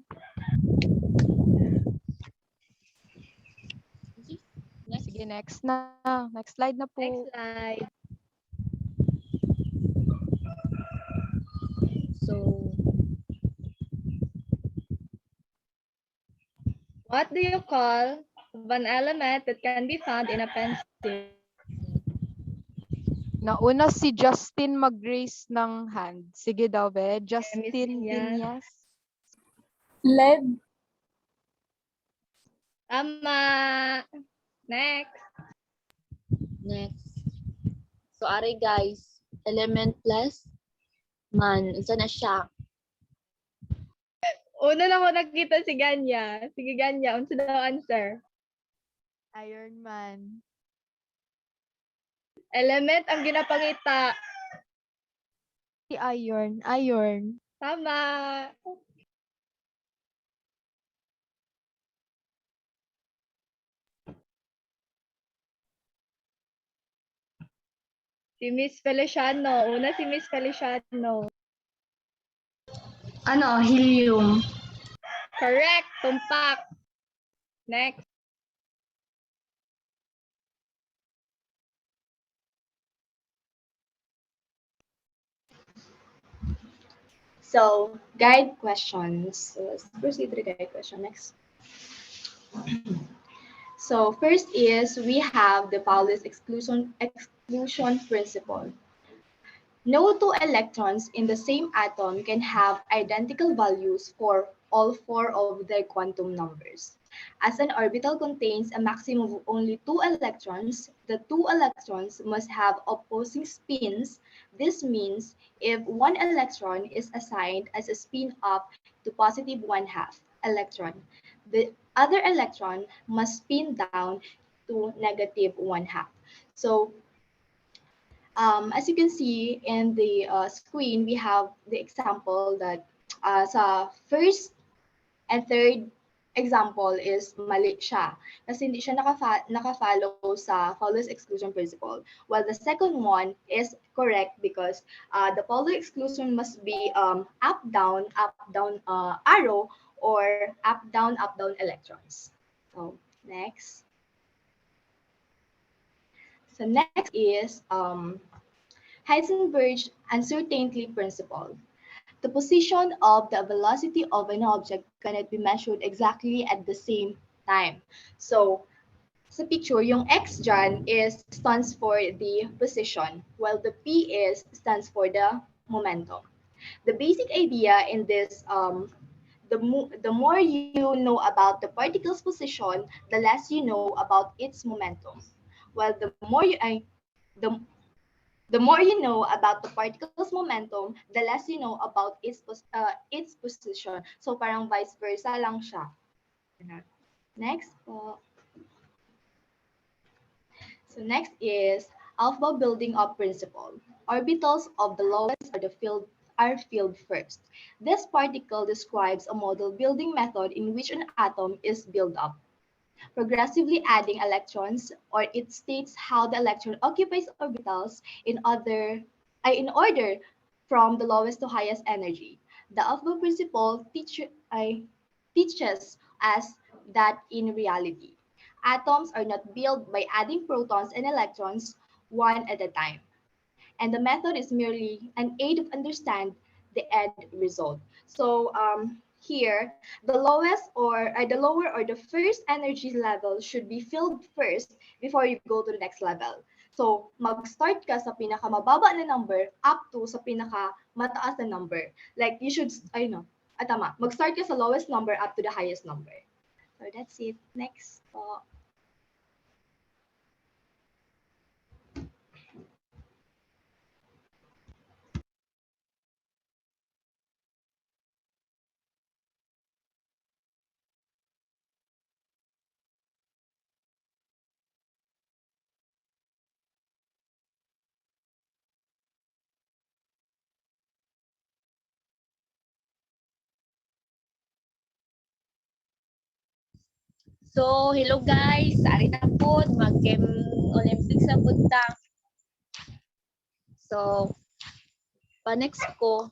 Speaker 8: Sige, next na. Next slide na po.
Speaker 3: Next slide. So, what do you call an element that can be found in a pencil?
Speaker 8: Nauna si Justin mag-raise ng hand. Sige daw, be. Justin
Speaker 3: Vinyas.
Speaker 8: Vinyas.
Speaker 6: Lead.
Speaker 3: Tama! Next.
Speaker 10: Next. So, ari guys, element plus man. Unsa na siya?
Speaker 3: Una lang ko nakita si Ganya. Sige, Ganya. Unsa daw answer?
Speaker 6: Iron Man.
Speaker 3: Element ang ginapangita.
Speaker 6: Si Iron. Iron.
Speaker 3: Tama! Si Miss Feliciano. Una si Miss Feliciano.
Speaker 10: Helium.
Speaker 3: Correct. Tumpak. Next.
Speaker 10: So, guide questions. So, let's proceed to the guide question next. So, first is we have the Paulus exclusion principle. No two electrons in the same atom can have identical values for all four of their quantum numbers. As an orbital contains a maximum of only 2 electrons, the 2 electrons must have opposing spins. This means if one electron is assigned as a spin up to positive 1/2 electron, the other electron must spin down to negative 1/2. So, as you can see in the screen, we have the example that sa first and third example is mali siya kasi hindi siya naka-follow sa Paulus exclusion principle. While the second one is correct because the Paulus exclusion must be up down arrow or up down electrons. So next. So next is Heisenberg's uncertainty principle. The position of the velocity of an object cannot be measured exactly at the same time. So, sa picture, yung X dyan stands for the position, while the P stands for the momentum. The basic idea in this, the more you know about the particle's position, the less you know about its momentum. While the more you know about the particle's momentum, the less you know about its position. So parang vice versa lang siya. Next po. So next is alpha building up principle. Orbitals of the lowest are filled first. This particle describes a model building method in which an atom is built up, progressively adding electrons, or it states how the electron occupies orbitals in order from the lowest to highest energy. The alpha principle teaches us that in reality, atoms are not built by adding protons and electrons one at a time, and the method is merely an aid to understand the end result. So here, the lower or the first energy level should be filled first before you go to the next level. So mag-start ka sa pinakamababa na number up to sa pinakamataas na number. Like you should, tama, mag-start ka sa lowest number up to the highest number. So that's it. Next.
Speaker 5: So, hello guys. Ari na po. Mag-Chem Olympics sa punta. So, pa-next ko.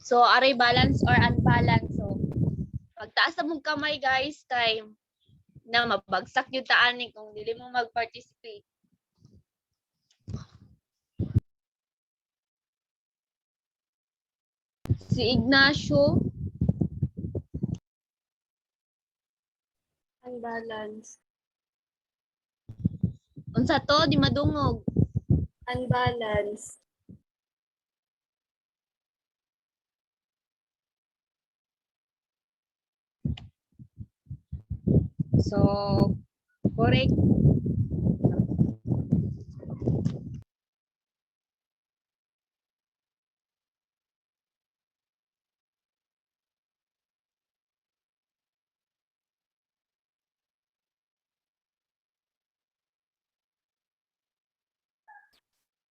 Speaker 5: So, aray balance or unbalance. So, pagtaas na mong kamay guys, kay na mabagsak yung taan kung dili mo mag-participate. Si Ignacio.
Speaker 4: Unbalanced.
Speaker 5: Unsa to, di madungog.
Speaker 4: Unbalanced.
Speaker 5: So, correct.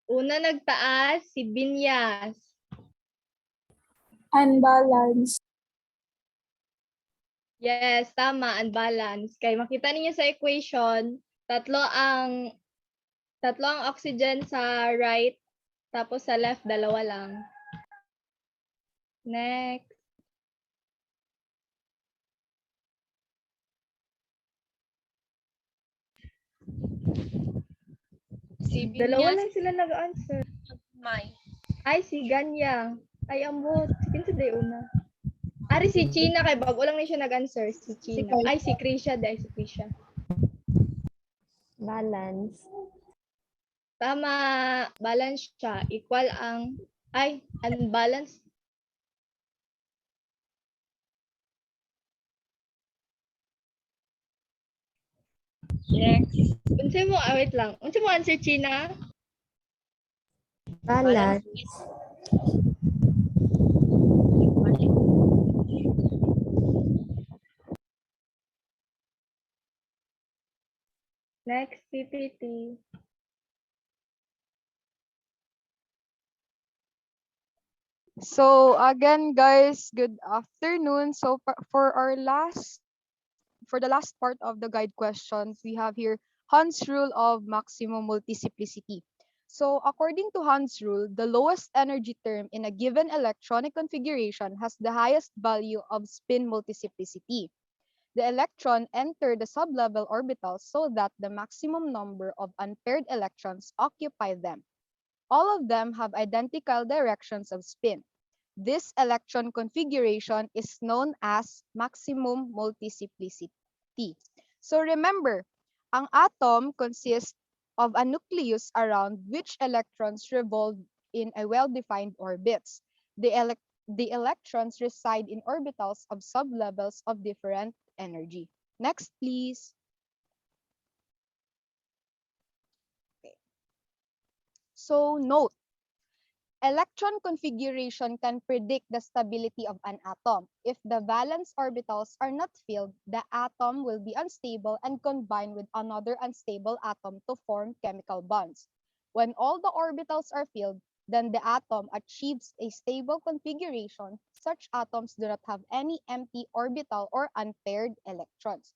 Speaker 3: Una nagtaas, si Binyas.
Speaker 6: Unbalanced.
Speaker 3: Yes, tama, unbalanced. Kaya makita niyo sa equation, tatlo ang oxygen sa right, tapos sa left, dalawa lang. Next.
Speaker 5: Si
Speaker 3: Dalawa
Speaker 5: Binyas,
Speaker 3: lang sila nag-answer.
Speaker 5: may.
Speaker 3: Ay, si Ganya. Ay, ambot. Kinsa day una? Ari si China, kay bago lang na siya nag-answer. Si China. Ay, si Krisha. Dahil si Krisha.
Speaker 6: Balance.
Speaker 3: Tama. Balance siya. Equal ang... Ay, unbalanced.
Speaker 5: Next.
Speaker 3: Unsa mo, wait lang. Unsa mo answer, China?
Speaker 6: Balance.
Speaker 3: Next, PPT.
Speaker 8: So again, guys, good afternoon. So for the last part of the guide questions, we have here Hans' rule of maximum multiplicity. So according to Hans' rule, the lowest energy term in a given electronic configuration has the highest value of spin multiplicity. The electron enter the sublevel orbitals so that the maximum number of unpaired electrons occupy them. All of them have identical directions of spin. This electron configuration is known as maximum multiplicity. So remember, ang atom consists of a nucleus around which electrons revolve in a well-defined orbits. The electrons reside in orbitals of sublevels of different energy. Next, please. Okay. So note, electron configuration can predict the stability of an atom. If the valence orbitals are not filled, the atom will be unstable and combine with another unstable atom to form chemical bonds. When all the orbitals are filled, then the atom achieves a stable configuration. Such atoms do not have any empty orbital or unpaired electrons.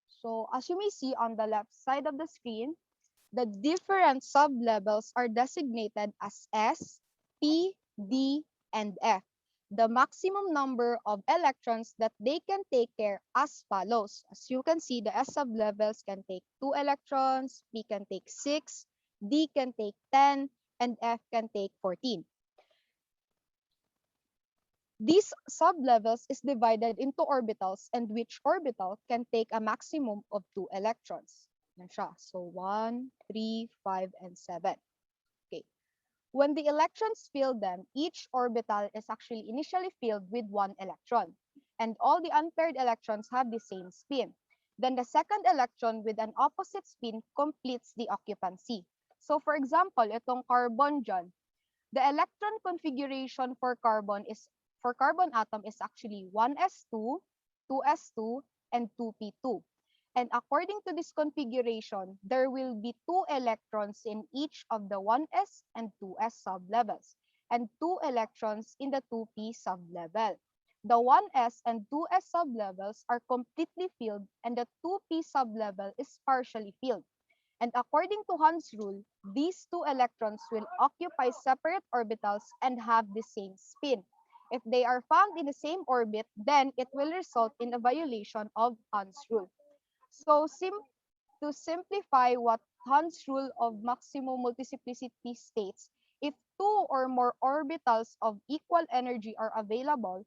Speaker 8: So as you may see on the left side of the screen, the different sublevels are designated as S, P, D, and F. The maximum number of electrons that they can take care as follows. As you can see, the S sublevels can take 2 electrons, P can take 6, D can take 10, and F can take 14. These sublevels is divided into orbitals, and which orbital can take a maximum of 2 electrons. Yan siya. So 1, 3, 5, and 7. Okay. When the electrons fill them, each orbital is actually initially filled with 1 electron. And all the unpaired electrons have the same spin. Then the second electron with an opposite spin completes the occupancy. So for example, itong carbon dyan, the electron configuration for carbon atom is actually 1s2, 2s2, and 2p2. And according to this configuration, there will be 2 electrons in each of the 1s and 2s sublevels, and 2 electrons in the 2p sublevel. The 1s and 2s sublevels are completely filled, and the 2p sublevel is partially filled. And according to Hans' rule, these 2 electrons will occupy separate orbitals and have the same spin. If they are found in the same orbit, then it will result in a violation of Hans' rule. So to simplify what Hans' rule of maximum multiplicity states, if 2 or more orbitals of equal energy are available,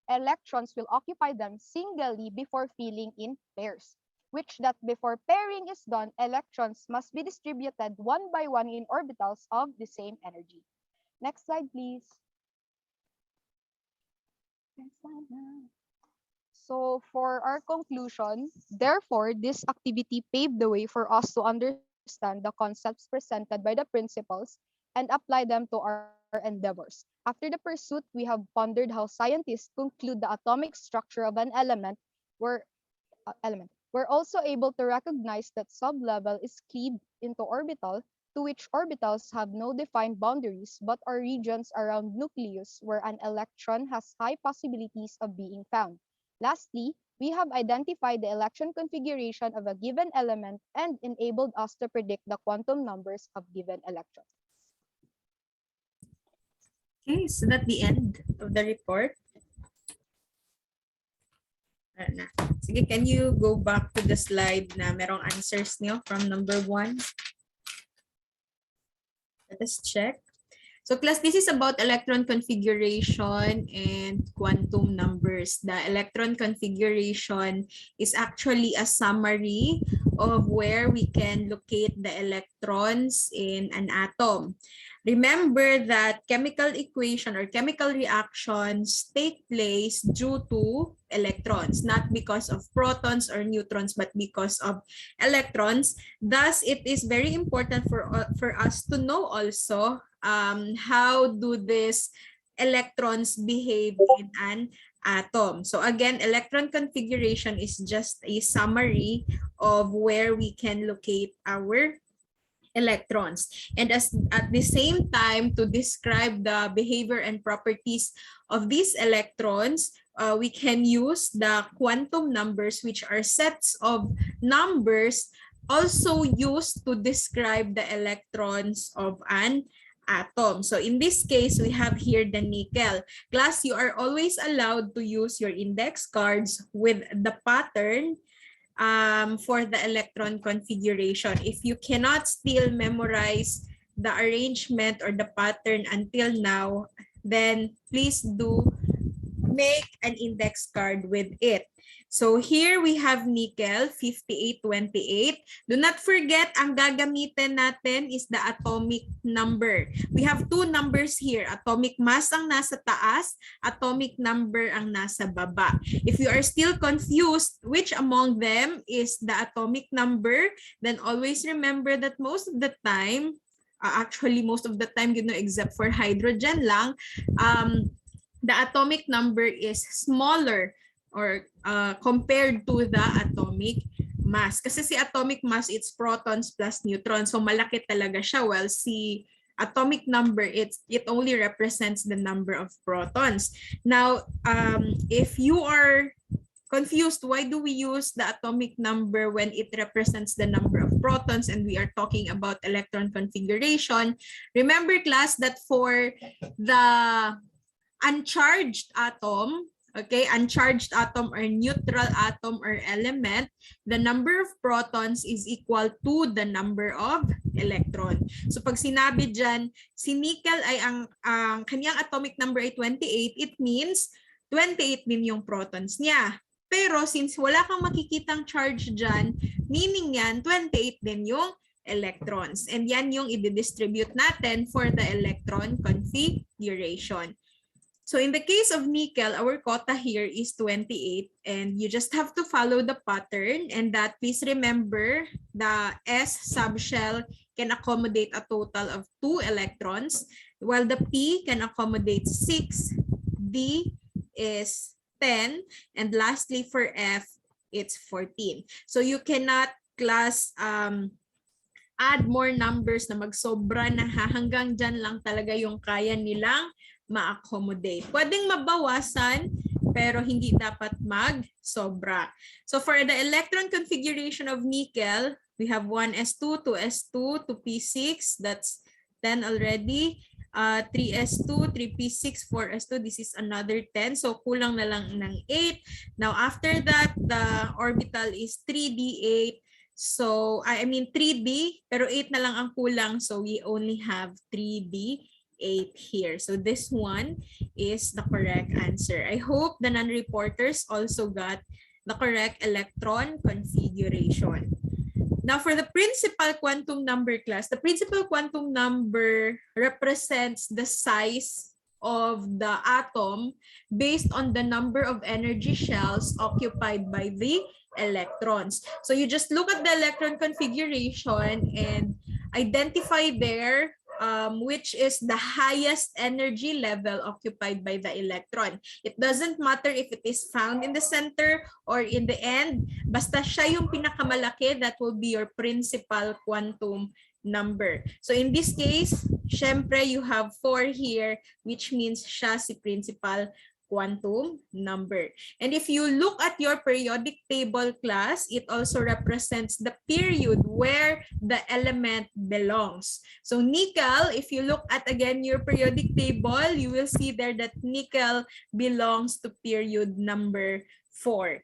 Speaker 8: electrons will occupy them singly before filling in pairs, which that before pairing is done, electrons must be distributed one by one in orbitals of the same energy. Next slide, please. Next slide now. So for our conclusion, therefore, this activity paved the way for us to understand the concepts presented by the principles and apply them to our endeavors. After the pursuit, we have pondered how scientists conclude the atomic structure of an element. We're also able to recognize that sublevel is cleaved into orbital, to which orbitals have no defined boundaries but are regions around nucleus where an electron has high possibilities of being found. Lastly, we have identified the electron configuration of a given element and enabled us to predict the quantum numbers of given electrons.
Speaker 2: Okay, so that's the end of the report. Sige, can you go back to the slide na merong answers niyo from number 1? Let us check. So class, this is about electron configuration and quantum numbers. The electron configuration is actually a summary of where we can locate the electrons in an atom. Remember that chemical equation or chemical reactions take place due to electrons, not because of protons or neutrons, but because of electrons. Thus, it is very important for us to know also how do these electrons behave in an atom. So again, electron configuration is just a summary of where we can locate our electrons. And at the same time, to describe the behavior and properties of these electrons, we can use the quantum numbers, which are sets of numbers also used to describe the electrons of an atom. So in this case, we have here the nickel. Class, you are always allowed to use your index cards with the pattern for the electron configuration. If you cannot still memorize the arrangement or the pattern until now, then please do make an index card with it. So here we have nickel, 5828. Do not forget, ang gagamitin natin is the atomic number. We have two numbers here. Atomic mass ang nasa taas, atomic number ang nasa baba. If you are still confused which among them is the atomic number, then always remember that most of the time, actually most of the time, except for hydrogen lang, the atomic number is smaller or compared to the atomic mass. Kasi si atomic mass, it's protons plus neutrons. So malaki talaga siya. While si atomic number, it only represents the number of protons. Now, if you are confused, why do we use the atomic number when it represents the number of protons and we are talking about electron configuration? Remember, class, that for the uncharged atom, okay, uncharged atom or neutral atom or element, the number of protons is equal to the number of electron. So pag sinabi dyan, si nickel ay ang kanyang atomic number ay 28, it means 28 din yung protons niya. Pero since wala kang makikitang charge dyan, meaning yan, 28 din yung electrons. And yan yung i-distribute natin for the electron configuration. So in the case of nickel, our quota here is 28, and you just have to follow the pattern, and that please remember the S subshell can accommodate a total of 2 electrons, while the P can accommodate 6, D is 10, and lastly for F, it's 14. So you cannot, class, add more numbers na magsobra na hanggang dyan lang talaga yung kaya nilang ma-accommodate. Pwedeng mabawasan, pero hindi dapat mag-sobra. So for the electron configuration of nickel, we have 1s2, 2s2, 2p6, that's 10 already. 3s2, 3p6, 4s2, this is another 10. So kulang na lang ng 8. Now after that, the orbital is 3d8. So, I mean 3d, pero 8 na lang ang kulang. So we only have 3d8 here. So this one is the correct answer. I hope the non-reporters also got the correct electron configuration. Now for the principal quantum number, class, the principal quantum number represents the size of the atom based on the number of energy shells occupied by the electrons. So you just look at the electron configuration and identify there which is the highest energy level occupied by the electron. It doesn't matter if it is found in the center or in the end, basta siya yung pinakamalaki, that will be your principal quantum number. So in this case, syempre you have 4 here, which means siya si principal quantum number. And if you look at your periodic table, class, it also represents the period where the element belongs. So nickel, if you look at again your periodic table, you will see there that nickel belongs to period number 4.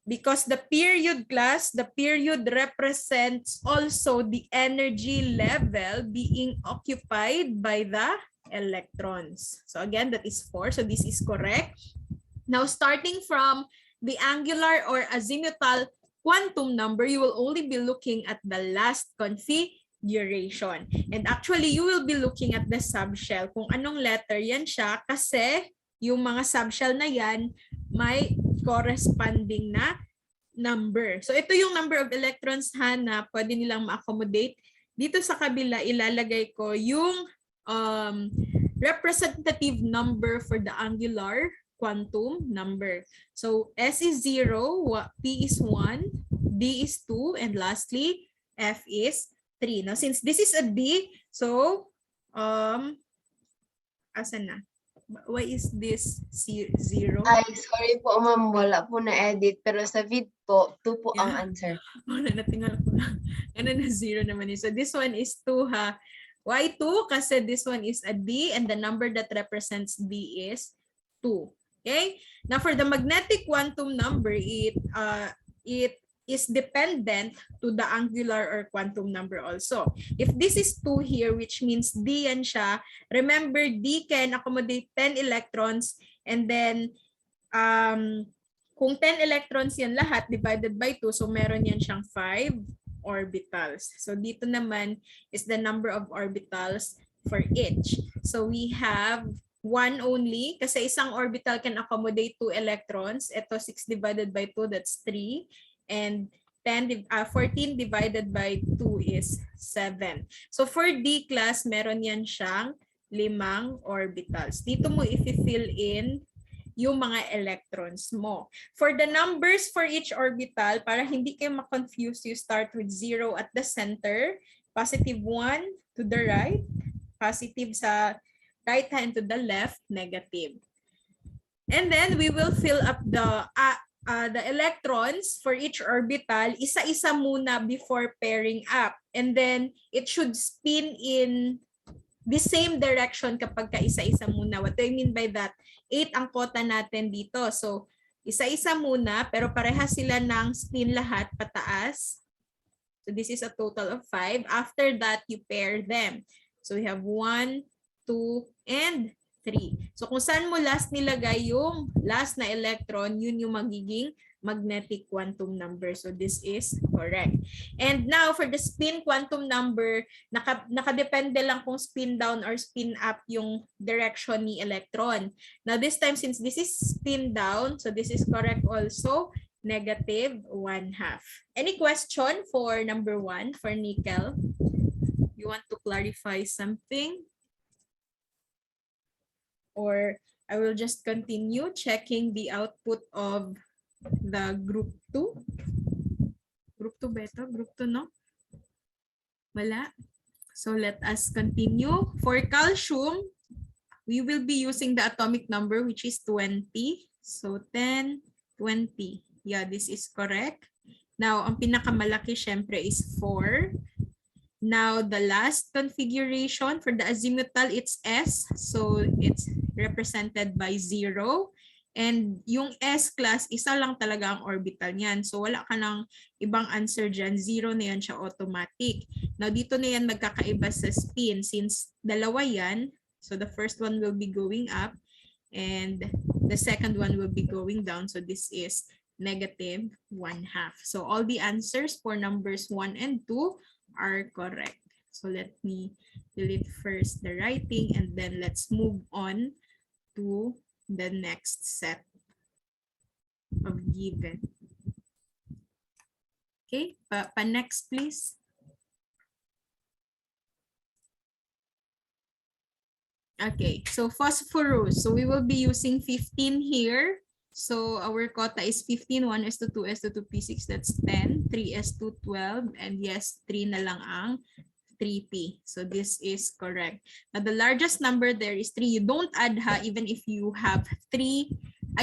Speaker 2: Because the period, class, the period represents also the energy level being occupied by the electrons. So again, that is 4. So this is correct. Now, starting from the angular or azimuthal quantum number, you will only be looking at the last configuration. And actually, you will be looking at the subshell. Kung anong letter yan siya, kasi yung mga subshell na yan may corresponding na number. So ito yung number of electrons na pwede nilang ma-accommodate. Dito sa kabila, ilalagay ko yung representative number for the angular quantum number. So S is 0, P is 1, D is 2, and lastly F is 3. Now, since this is a D, so, asan na? Why is this 0?
Speaker 1: Ay, sorry po ma'am, wala po na-edit. Pero sa vid po, 2 po ang answer.
Speaker 2: Wala, natingal ko na. Ano na 0 naman yun. So this one is 2 ha. Why 2? Kasi this one is a D and the number that represents D is 2. Okay? Now for the magnetic quantum number, it is dependent to the angular or quantum number also. If this is 2 here, which means D yan siya, remember D can accommodate 10 electrons and then kung 10 electrons yan lahat divided by 2, so meron yan siyang 5 orbitals. So dito naman is the number of orbitals for each. So we have 1 only kasi isang orbital can accommodate 2 electrons. Ito 6 divided by 2, that's 3. And 14 divided by 2 is 7. So for D class, meron yan siyang 5 orbitals. Dito mo i-fill in yung mga electrons mo. For the numbers for each orbital, para hindi kayo ma-confuse, you start with 0 at the center, positive 1 to the right, positive sa right hand to the left, negative. And then we will fill up the electrons for each orbital, isa-isa muna before pairing up. And then it should spin in the same direction kapag ka-isa-isa muna. What do I mean by that? 8 ang kota natin dito. So, isa-isa muna, pero parehas sila ng spin lahat pataas. So, this is a total of 5. After that, you pair them. So, we have 1, 2, and 3. So, kung saan mo last nilagay yung last na electron, yun yung magiging magnetic quantum number. So, this is correct. And now, for the spin quantum number, nakadepende lang kung spin down or spin up yung direction ni electron. Now, this time, since this is spin down, so this is correct also, negative 1/2. Any question for number 1 for nickel? You want to clarify something? Or I will just continue checking the output of the group 2. Group 2 ba ito? Group 2, no? Wala. So let us continue. For calcium, we will be using the atomic number, which is 20. So 10, 20. Yeah, this is correct. Now, ang pinakamalaki syempre is 4. Now, the last configuration for the azimuthal, it's S. So it's represented by 0. And yung S class, isa lang talaga ang orbital niyan. So wala ka ng ibang answer dyan. 0 na yan siya automatic. Now dito na yan magkakaiba sa spin. Since dalawa yan, so the first one will be going up and the second one will be going down. So this is negative 1/2. So all the answers for numbers 1 and 2 are correct. So let me delete first the writing and then let's move on to the next set of given. Okay, next please. Okay, so phosphorus. So we will be using 15 here. So our quota is 15, 1s2, 2s2, 2p6, that's 10, 3s2, 12, and yes, 3 na lang ang 3p. So this is correct. Now the largest number there is 3. You don't add ha, even if you have 3,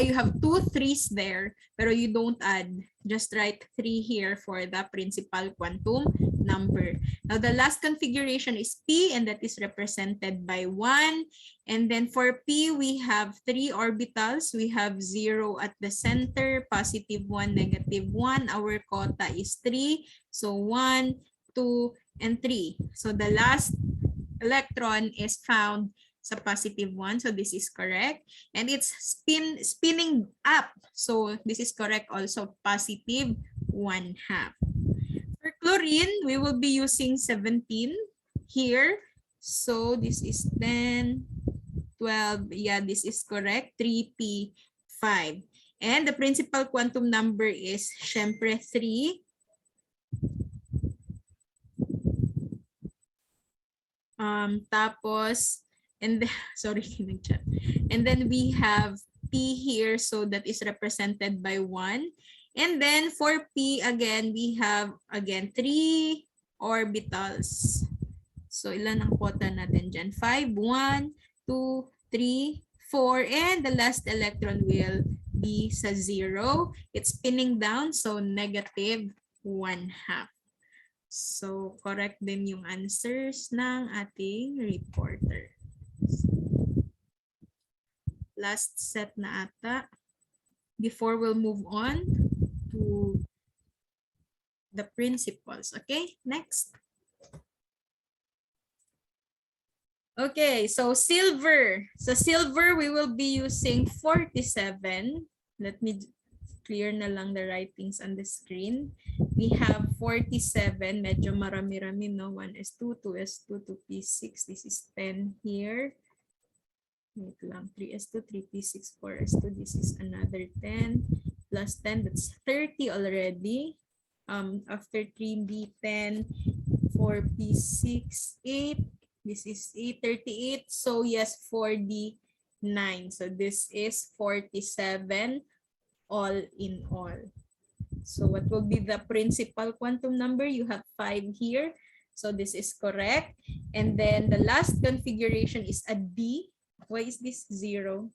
Speaker 2: you have 2 3s there, pero you don't add. Just write 3 here for the principal quantum number. Now the last configuration is p, and that is represented by 1. And then for p, we have 3 orbitals. We have 0 at the center, positive 1, negative 1. Our quota is 3. So 1, 2, and 3. So the last electron is found sa positive 1. So this is correct. And it's spinning up. So this is correct also, positive 1/2. For chlorine, we will be using 17 here. So this is 10, 12. Yeah, this is correct. 3p, 5. And the principal quantum number is syempre 3. Tapos, and sorry, and then we have P here, so that is represented by 1. And then for P, again, we have, again, 3, orbitals. So, ilan ang quota natin dyan? 5, 1, 2, 3, 4, and the last electron will be sa 0. It's spinning down, so negative 1/2. So, correct din yung answers ng ating reporter. Last set na ata before we'll move on to the principles. Okay, next. Okay, so silver. So silver, we will be using 47. Let me clear na lang the writings on the screen. We have 47. Medyo marami-rami, no? 1s2, 2s2, 2p6. This is 10 here. Wait lang. 3s2, 3p6, 4s2. This is another 10. Plus 10, that's 30 already. After 3b, 10, 4p6, 8. This is 838. So yes, 49. So this is 47 all in all. So what will be the principal quantum number? You have 5 here. So this is correct. And then the last configuration is a D. Why is this 0?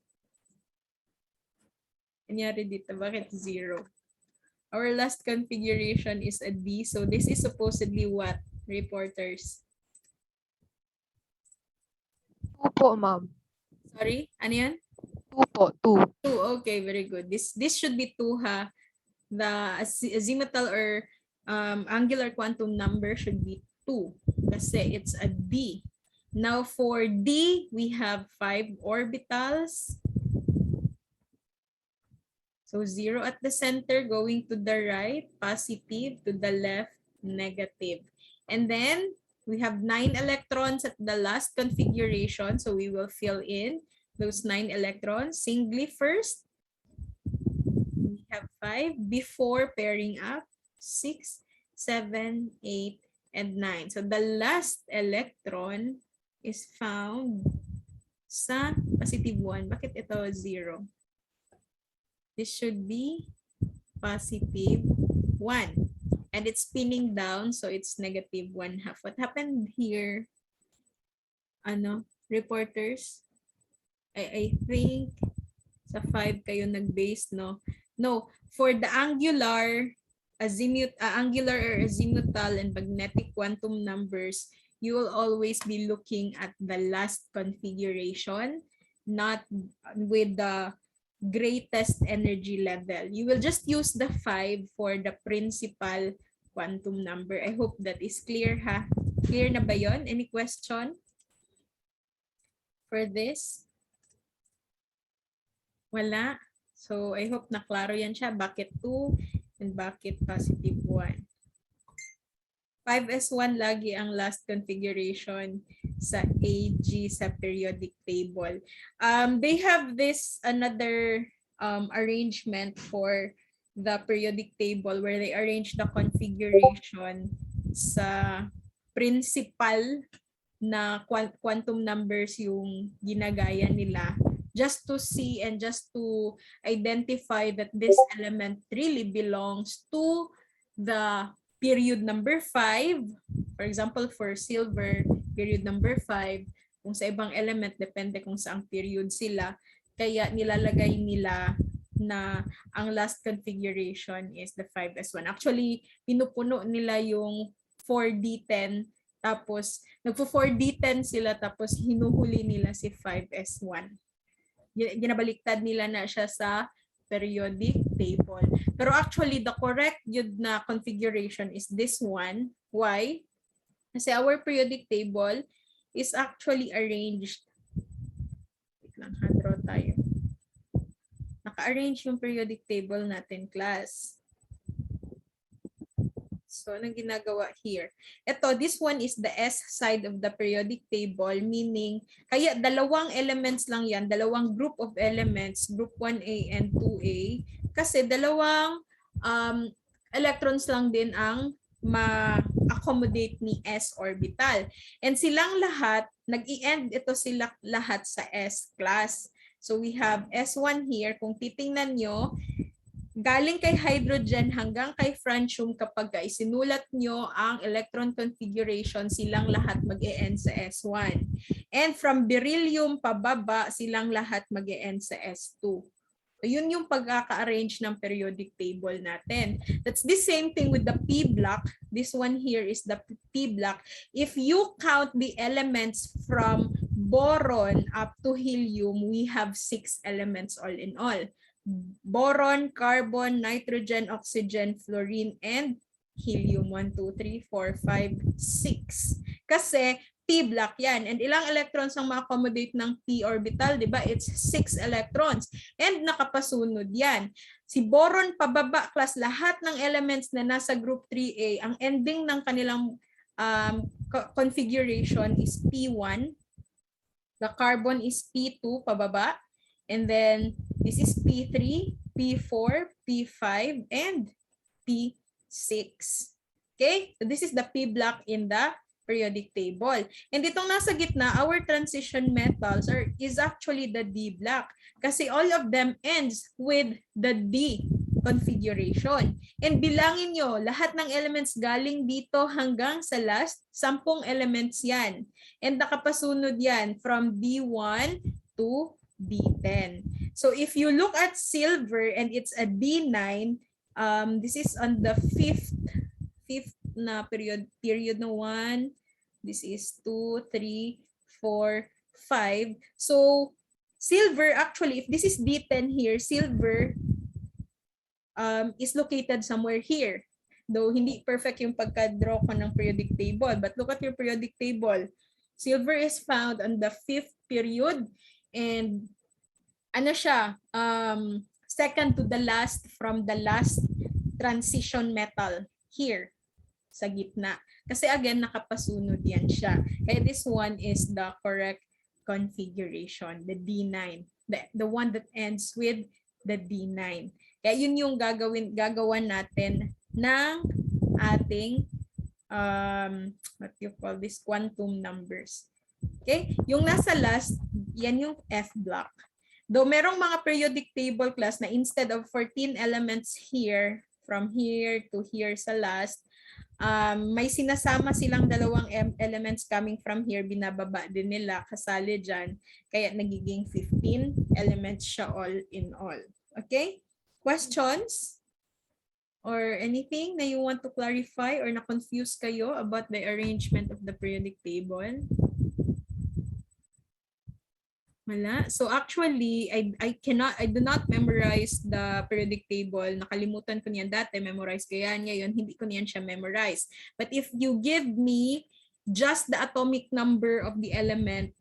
Speaker 2: Kanyari dito, bakit 0? Our last configuration is a D. So this is supposedly what, reporters?
Speaker 6: 2 po, ma'am.
Speaker 2: Sorry, ano yan?
Speaker 6: 2 po, 2.
Speaker 2: 2, okay, very good. This should be 2, ha? The azimuthal or angular quantum number should be 2 kasi it's a D. Now for D, we have 5 orbitals. So 0 at the center, going to the right, positive, to the left, negative. And then we have 9 electrons at the last configuration. So we will fill in those 9 electrons singly first. We have 5 before pairing up, 6, 7, 8, and 9. So the last electron is found sa positive 1. Bakit ito 0? This should be positive 1. And it's spinning down, so it's negative 1/2. What happened here? Ano, reporters? I think sa 5 kayo nag-base, no? No, for the angular, angular or azimuthal and magnetic quantum numbers, you will always be looking at the last configuration, not with the greatest energy level. You will just use the 5 for the principal quantum number. I hope that is clear, ha? Clear na ba yon? Any question for this? Wala? So, I hope na klaro yan siya. Bakit 2 and bakit positive 1? 5s1 lagi ang last configuration sa AG sa periodic table. They have this another arrangement for the periodic table where they arrange the configuration sa principal na quantum numbers yung ginagaya nila just to see and just to identify that this element really belongs to the period number 5, for example, for silver, period number 5, kung sa ibang element, depende kung saang period sila, kaya nilalagay nila na ang last configuration is the 5s1. Actually, pinupuno nila yung 4d10, tapos nagpo-4d10 sila, tapos hinuhuli nila si 5s1. Ginabaliktad nila na siya sa periodic table. Pero actually, the correct yun na configuration is this one. Why? Kasi our periodic table is actually arranged. Wait lang, hand-draw tayo. Naka-arrange yung periodic table natin, class. So, anong ginagawa here? Ito, this one is the S side of the periodic table, meaning, kaya dalawang elements lang yan, dalawang group of elements, group 1A and 2A, kasi dalawang electrons lang din ang ma-accommodate ni S orbital. And silang lahat, nag-i-end ito sila lahat sa S class. So, we have S1 here. Kung titingnan nyo, galing kay hydrogen hanggang kay francium kapag isinulat nyo ang electron configuration, silang lahat mag-e-end sa S1. And from beryllium pababa, silang lahat mag-e-end sa S2. So yun yung pagkaka-arrange ng periodic table natin. That's the same thing with the P block. This one here is the P block. If you count the elements from boron up to helium, we have 6 elements all in all. Boron, carbon, nitrogen, oxygen, fluorine, and helium. 1, 2, 3, 4, 5, 6. Kasi P block yan. And ilang electrons ang ma-accommodate ng P orbital? Diba? It's 6 electrons. And nakapasunod yan. Si boron pababa, class, lahat ng elements na nasa group 3A, ang ending ng kanilang configuration is P1. The carbon is P2 pababa. And then this is P3, P4, P5, and P6. Okay? So this is the P block in the periodic table. And itong nasa gitna, our transition metals is actually the D block. Kasi all of them ends with the D configuration. And bilangin nyo, lahat ng elements galing dito hanggang sa last, 10 elements yan. And nakapasunod yan from D1 to D10. So if you look at silver and it's a D9, this is on the fifth na period na 1. This is 2, 3, 4, 5. So silver, actually, if this is D10 here, silver is located somewhere here. Though hindi perfect yung pagka-draw ko ng periodic table. But look at your periodic table. Silver is found on the 5th period. And ano siya, second to the last from the last transition metal here sa gitna. Kasi again, nakapasunod yan siya. Kaya this one is the correct configuration, the D9. The one that ends with the D9. Kaya yun yung gagawan natin ng ating what you call this, quantum numbers. Okay? Yung nasa last, yan yung F block. Though merong mga periodic table class na instead of 14 elements here, from here to here sa last, may sinasama silang dalawang elements coming from here, binababa din nila, kasali dyan. Kaya nagiging 15 elements siya all in all. Okay? Questions? Or anything na you want to clarify or na-confuse kayo about the arrangement of the periodic table? Wala. So actually, I do not memorize the periodic table. Nakalimutan ko niyan dati, memorize ko yan. Ngayon, hindi ko niyan siya memorize. But if you give me just the atomic number of the element,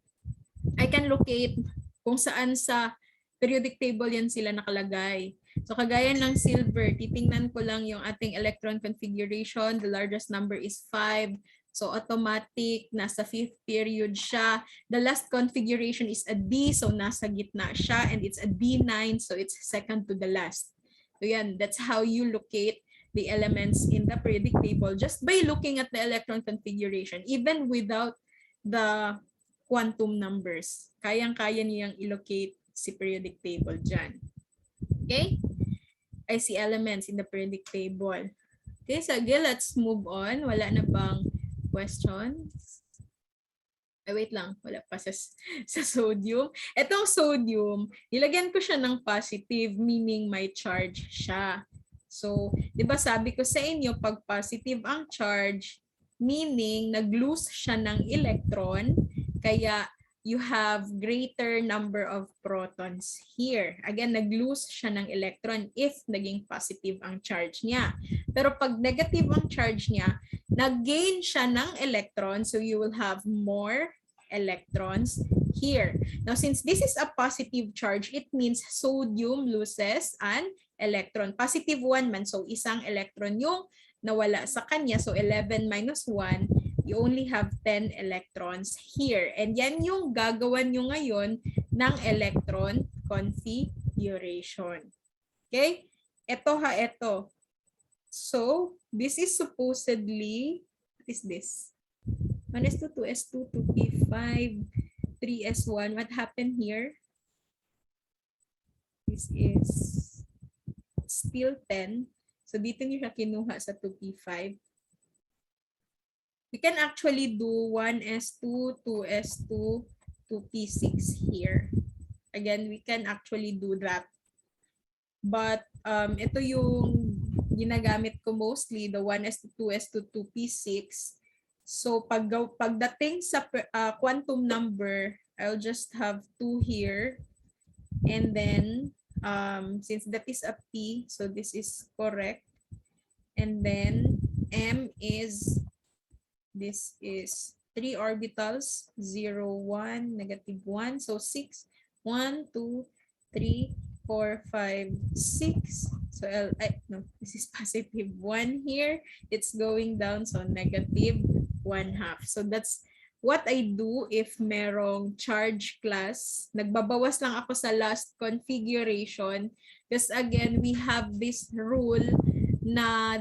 Speaker 2: I can locate kung saan sa periodic table yan sila nakalagay. So kagaya ng silver, titingnan ko lang yung ating electron configuration. The largest number is 5. So automatic, nasa 5th period siya. The last configuration is a D, so nasa gitna siya. And it's a D9, so it's second to the last. So yan, that's how you locate the elements in the periodic table just by looking at the electron configuration, even without the quantum numbers. Kayang-kaya niyang i-locate si periodic table dyan. Okay? I see elements in the periodic table. Okay, so again, let's move on. Wala na bang questions? Ay, wait lang. Wala pa sa sodium. Etong sodium, nilagyan ko siya ng positive, meaning may charge siya. So, di ba sabi ko sa inyo, pag positive ang charge, meaning nag-lose siya ng electron, kaya you have greater number of protons here. Again, nag-lose siya ng electron if naging positive ang charge niya. Pero pag negative ang charge niya, nag-gain siya ng electron, so you will have more electrons here. Now, since this is a positive charge, it means sodium loses an electron. Positive 1 man, so isang electron yung nawala sa kanya. So 11 minus 1, you only have 10 electrons here. And yan yung gagawan nyo ngayon ng electron configuration. Okay? Ito ha, ito. So, this is supposedly, what is this? 1s2, 2s2, 2p5, 3s1. What happened here? This is it's still 10. So dito niyo siya kinuha sa 2p5. We can actually do 1s2, 2s2, 2p6 here. Again, we can actually do that. But ito yung ginagamit ko mostly, the 1s2, 2s2, 2p6. So pagdating sa quantum number, I'll just have 2 here. And then, since that is a p, so this is correct. And then m is, this is 3 orbitals, 0, 1, -1. So 6, 1, 2, 3, 4, 5, 6. So no, this is positive 1 here. It's going down, so -1/2. So that's what I do if merong charge class. Nagbabawas lang ako sa last configuration. Because again, we have this rule na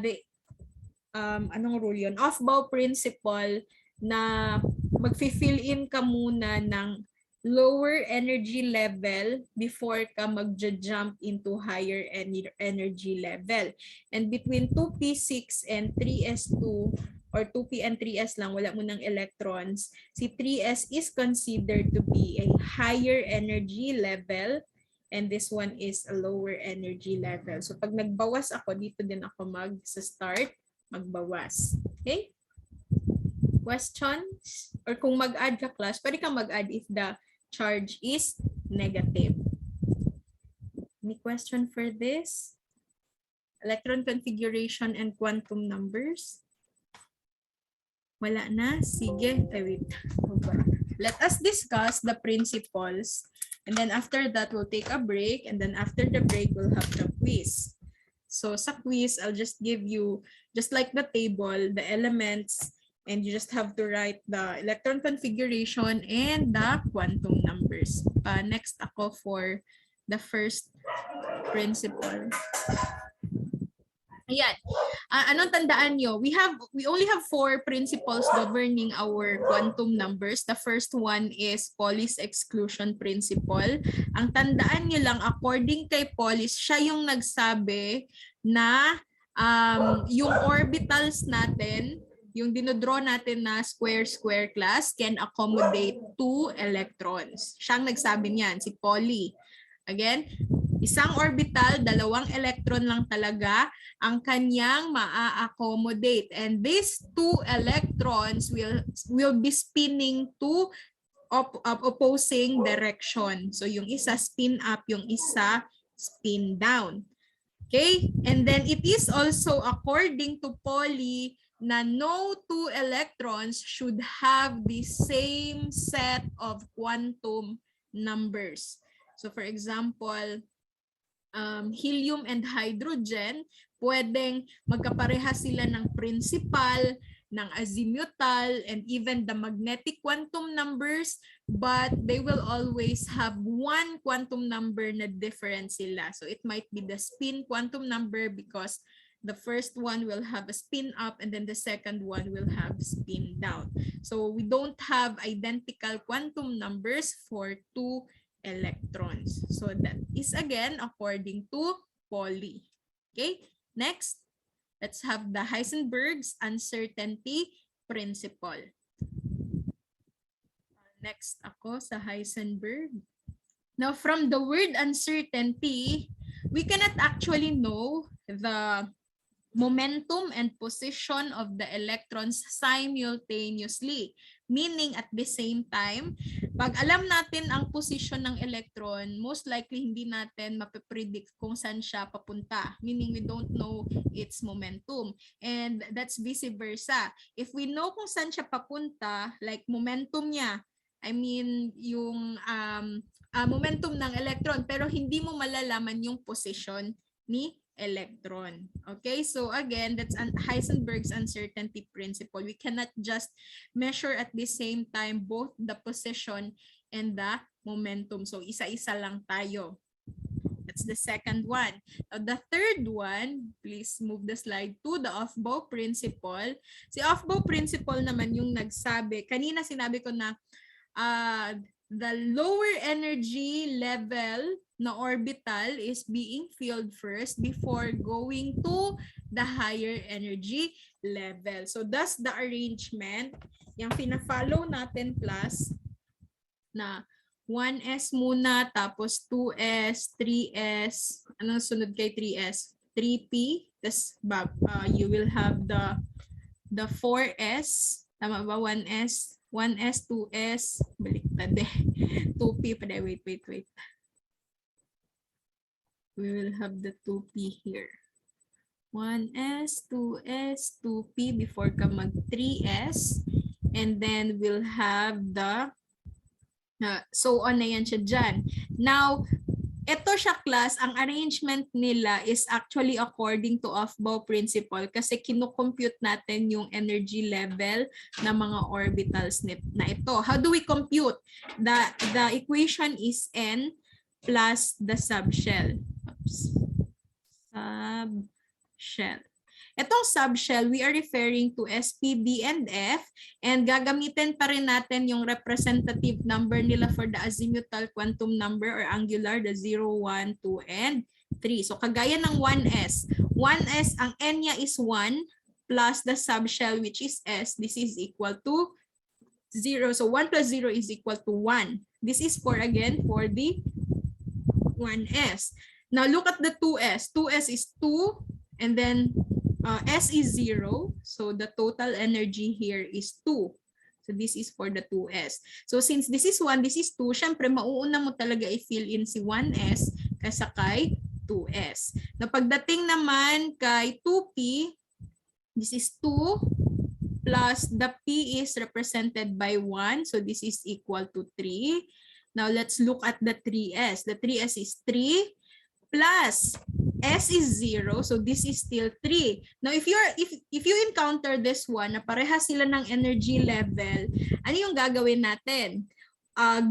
Speaker 2: anong rule yun? Off-bow principle na mag-fill in ka muna ng lower energy level before ka mag-jump into higher energy level. And between 2p6 and 3s2, or 2p and 3s lang, wala mo ng electrons, si 3s is considered to be a higher energy level and this one is a lower energy level. So pag nagbawas ako, dito din ako mag-start, magbawas. Okay? Questions? Or kung mag-add ka class, pwede kang mag-add if the charge is negative. Any question for this? Electron configuration and quantum numbers? Wala na? Sige. Wait. Let us discuss the principles. And then after that, we'll take a break. And then after the break, we'll have the quiz. So sa quiz, I'll just give you, just like the table, the elements, and you just have to write the electron configuration and the quantum numbers. Next ako for the first principle. Ayan. Anong tandaan nyo? We only have 4 principles governing our quantum numbers. The first one is Pauli's exclusion principle. Ang tandaan nyo lang, according kay Pauli's, siya yung nagsabi na yung orbitals natin, yung dinodraw natin na square-square class can accommodate 2 electrons. Siyang nagsabi niyan, si Pauli. Again, isang orbital, 2 electron lang talaga ang kanyang maa-accommodate. And these 2 electrons will be spinning to opposing direction. So yung isa spin up, yung isa spin down. Okay? And then it is also according to Pauli na no 2 electrons should have the same set of quantum numbers. So for example, helium and hydrogen, pwedeng magkapareha sila ng principal, ng azimuthal, and even the magnetic quantum numbers, but they will always have one quantum number na different sila. So it might be the spin quantum number because the first one will have a spin up and then the second one will have spin down. So we don't have identical quantum numbers for 2 electrons. So that is again according to Pauli. Okay, next, let's have the Heisenberg's uncertainty principle. Next ako sa Heisenberg. Now from the word uncertainty, we cannot actually know the momentum and position of the electrons simultaneously. Meaning at the same time, pag alam natin ang position ng electron, most likely hindi natin mapipredict kung saan siya papunta. Meaning we don't know its momentum. And that's vice versa. If we know kung saan siya papunta, like momentum niya, I mean yung momentum ng electron, pero hindi mo malalaman yung position ni electron. Okay, so again, that's Heisenberg's uncertainty principle. We cannot just measure at the same time both the position and the momentum. So isa-isa lang tayo. That's the second one. Now, the third one, please move the slide to the off-bow principle. Si off-bow principle naman yung nagsabi, kanina sinabi ko na the lower energy level na orbital is being filled first before going to the higher energy level. So thus the arrangement, yung pina-follow natin plus na 1s muna, tapos 2s, 3s, anong sunod kay 3s? 3p, tas you will have the 4s, tama ba? 1s, 2s, baliktad eh. 2p pa wait. We will have the 2p here. 1s, 2s, 2p before ka mag 3s. And then we'll have the so on na yan siya dyan. Now, ito siya class, ang arrangement nila is actually according to Aufbau principle kasi kino-compute natin yung energy level ng mga orbitals na ito. How do we compute? The equation is n plus the subshell. Oops. Subshell. Itong subshell, we are referring to SP, D, and F, and gagamitin pa rin natin yung representative number nila for the azimuthal quantum number or angular, the 0, 1, 2, and 3. So kagaya ng 1s. 1s, ang n niya is 1 plus the subshell which is s. This is equal to 0. So 1 plus 0 is equal to 1. This is for the 1s. Now look at the 2s. 2s is 2 and then S is 0, so the total energy here is 2. So this is for the 2s. So since this is 1, this is 2, syempre mauuna mo talaga i-fill in si 1s kaysa kay 2s. Na pagdating naman kay 2p, this is 2 plus the p is represented by 1, so this is equal to 3. Now let's look at the 3s. The 3s is 3 plus S is 0, so this is still 3. Now, if you encounter this one, na parehas sila ng energy level, ano yung gagawin natin?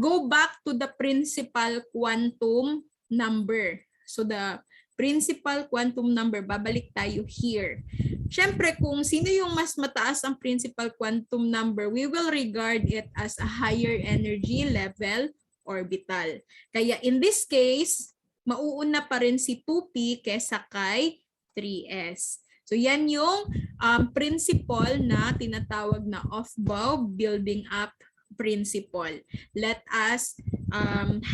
Speaker 2: Go back to the principal quantum number. So, the principal quantum number, babalik tayo here. Siyempre, kung sino yung mas mataas ang principal quantum number, we will regard it as a higher energy level orbital. Kaya in this case, mauuna pa rin si 2p kesa kay 3s. So yan yung principle na tinatawag na Aufbau building up principle. Let us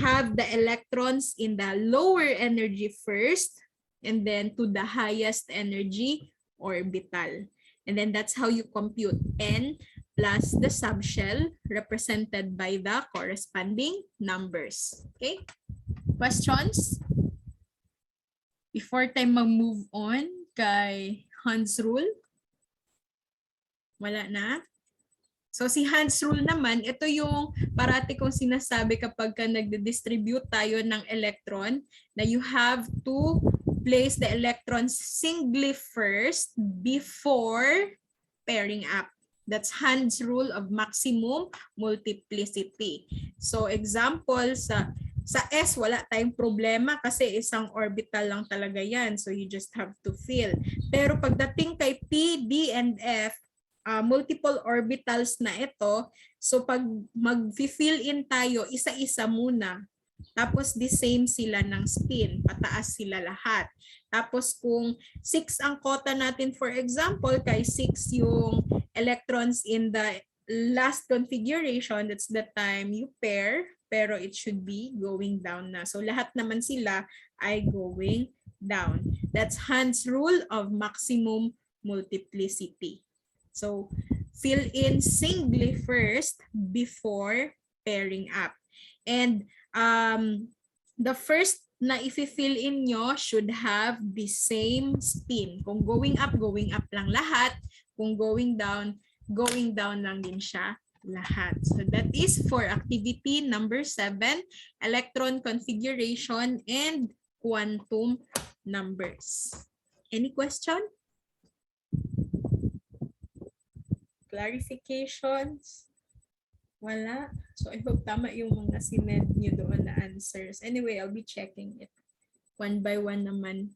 Speaker 2: have the electrons in the lower energy first and then to the highest energy orbital. And then that's how you compute n plus the subshell represented by the corresponding numbers. Okay? Questions? Before tayo mag-move on kay Hans rule? Wala na? So si Hans rule naman, ito yung parati kong sinasabi kapag ka nagdi-distribute tayo ng electron na you have to place the electrons singly first before pairing up. That's Hans rule of maximum multiplicity. So example sa S, wala tayong problema kasi isang orbital lang talaga yan. So you just have to fill. Pero pagdating kay P, D, and F, multiple orbitals na ito. So pag mag-fill in tayo, isa-isa muna. Tapos the same sila ng spin. Pataas sila lahat. Tapos kung 6 ang kota natin, for example, kay 6 yung electrons in the last configuration, that's the time you pair. Pero it should be going down na. So lahat naman sila ay going down. That's Hans rule of maximum multiplicity. So fill in singly first before pairing up. And the first na i-fill in nyo should have the same spin. Kung going up lang lahat. Kung going down lang din siya lahat. So that is for activity number 7, electron configuration and quantum numbers. Any question? Clarifications? Wala? So I hope tama yung mga sinend nyo doon na answers. Anyway, I'll be checking it. One by one naman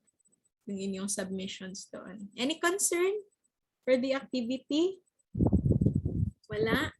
Speaker 2: yung inyong submissions doon. Any concern for the activity? Wala?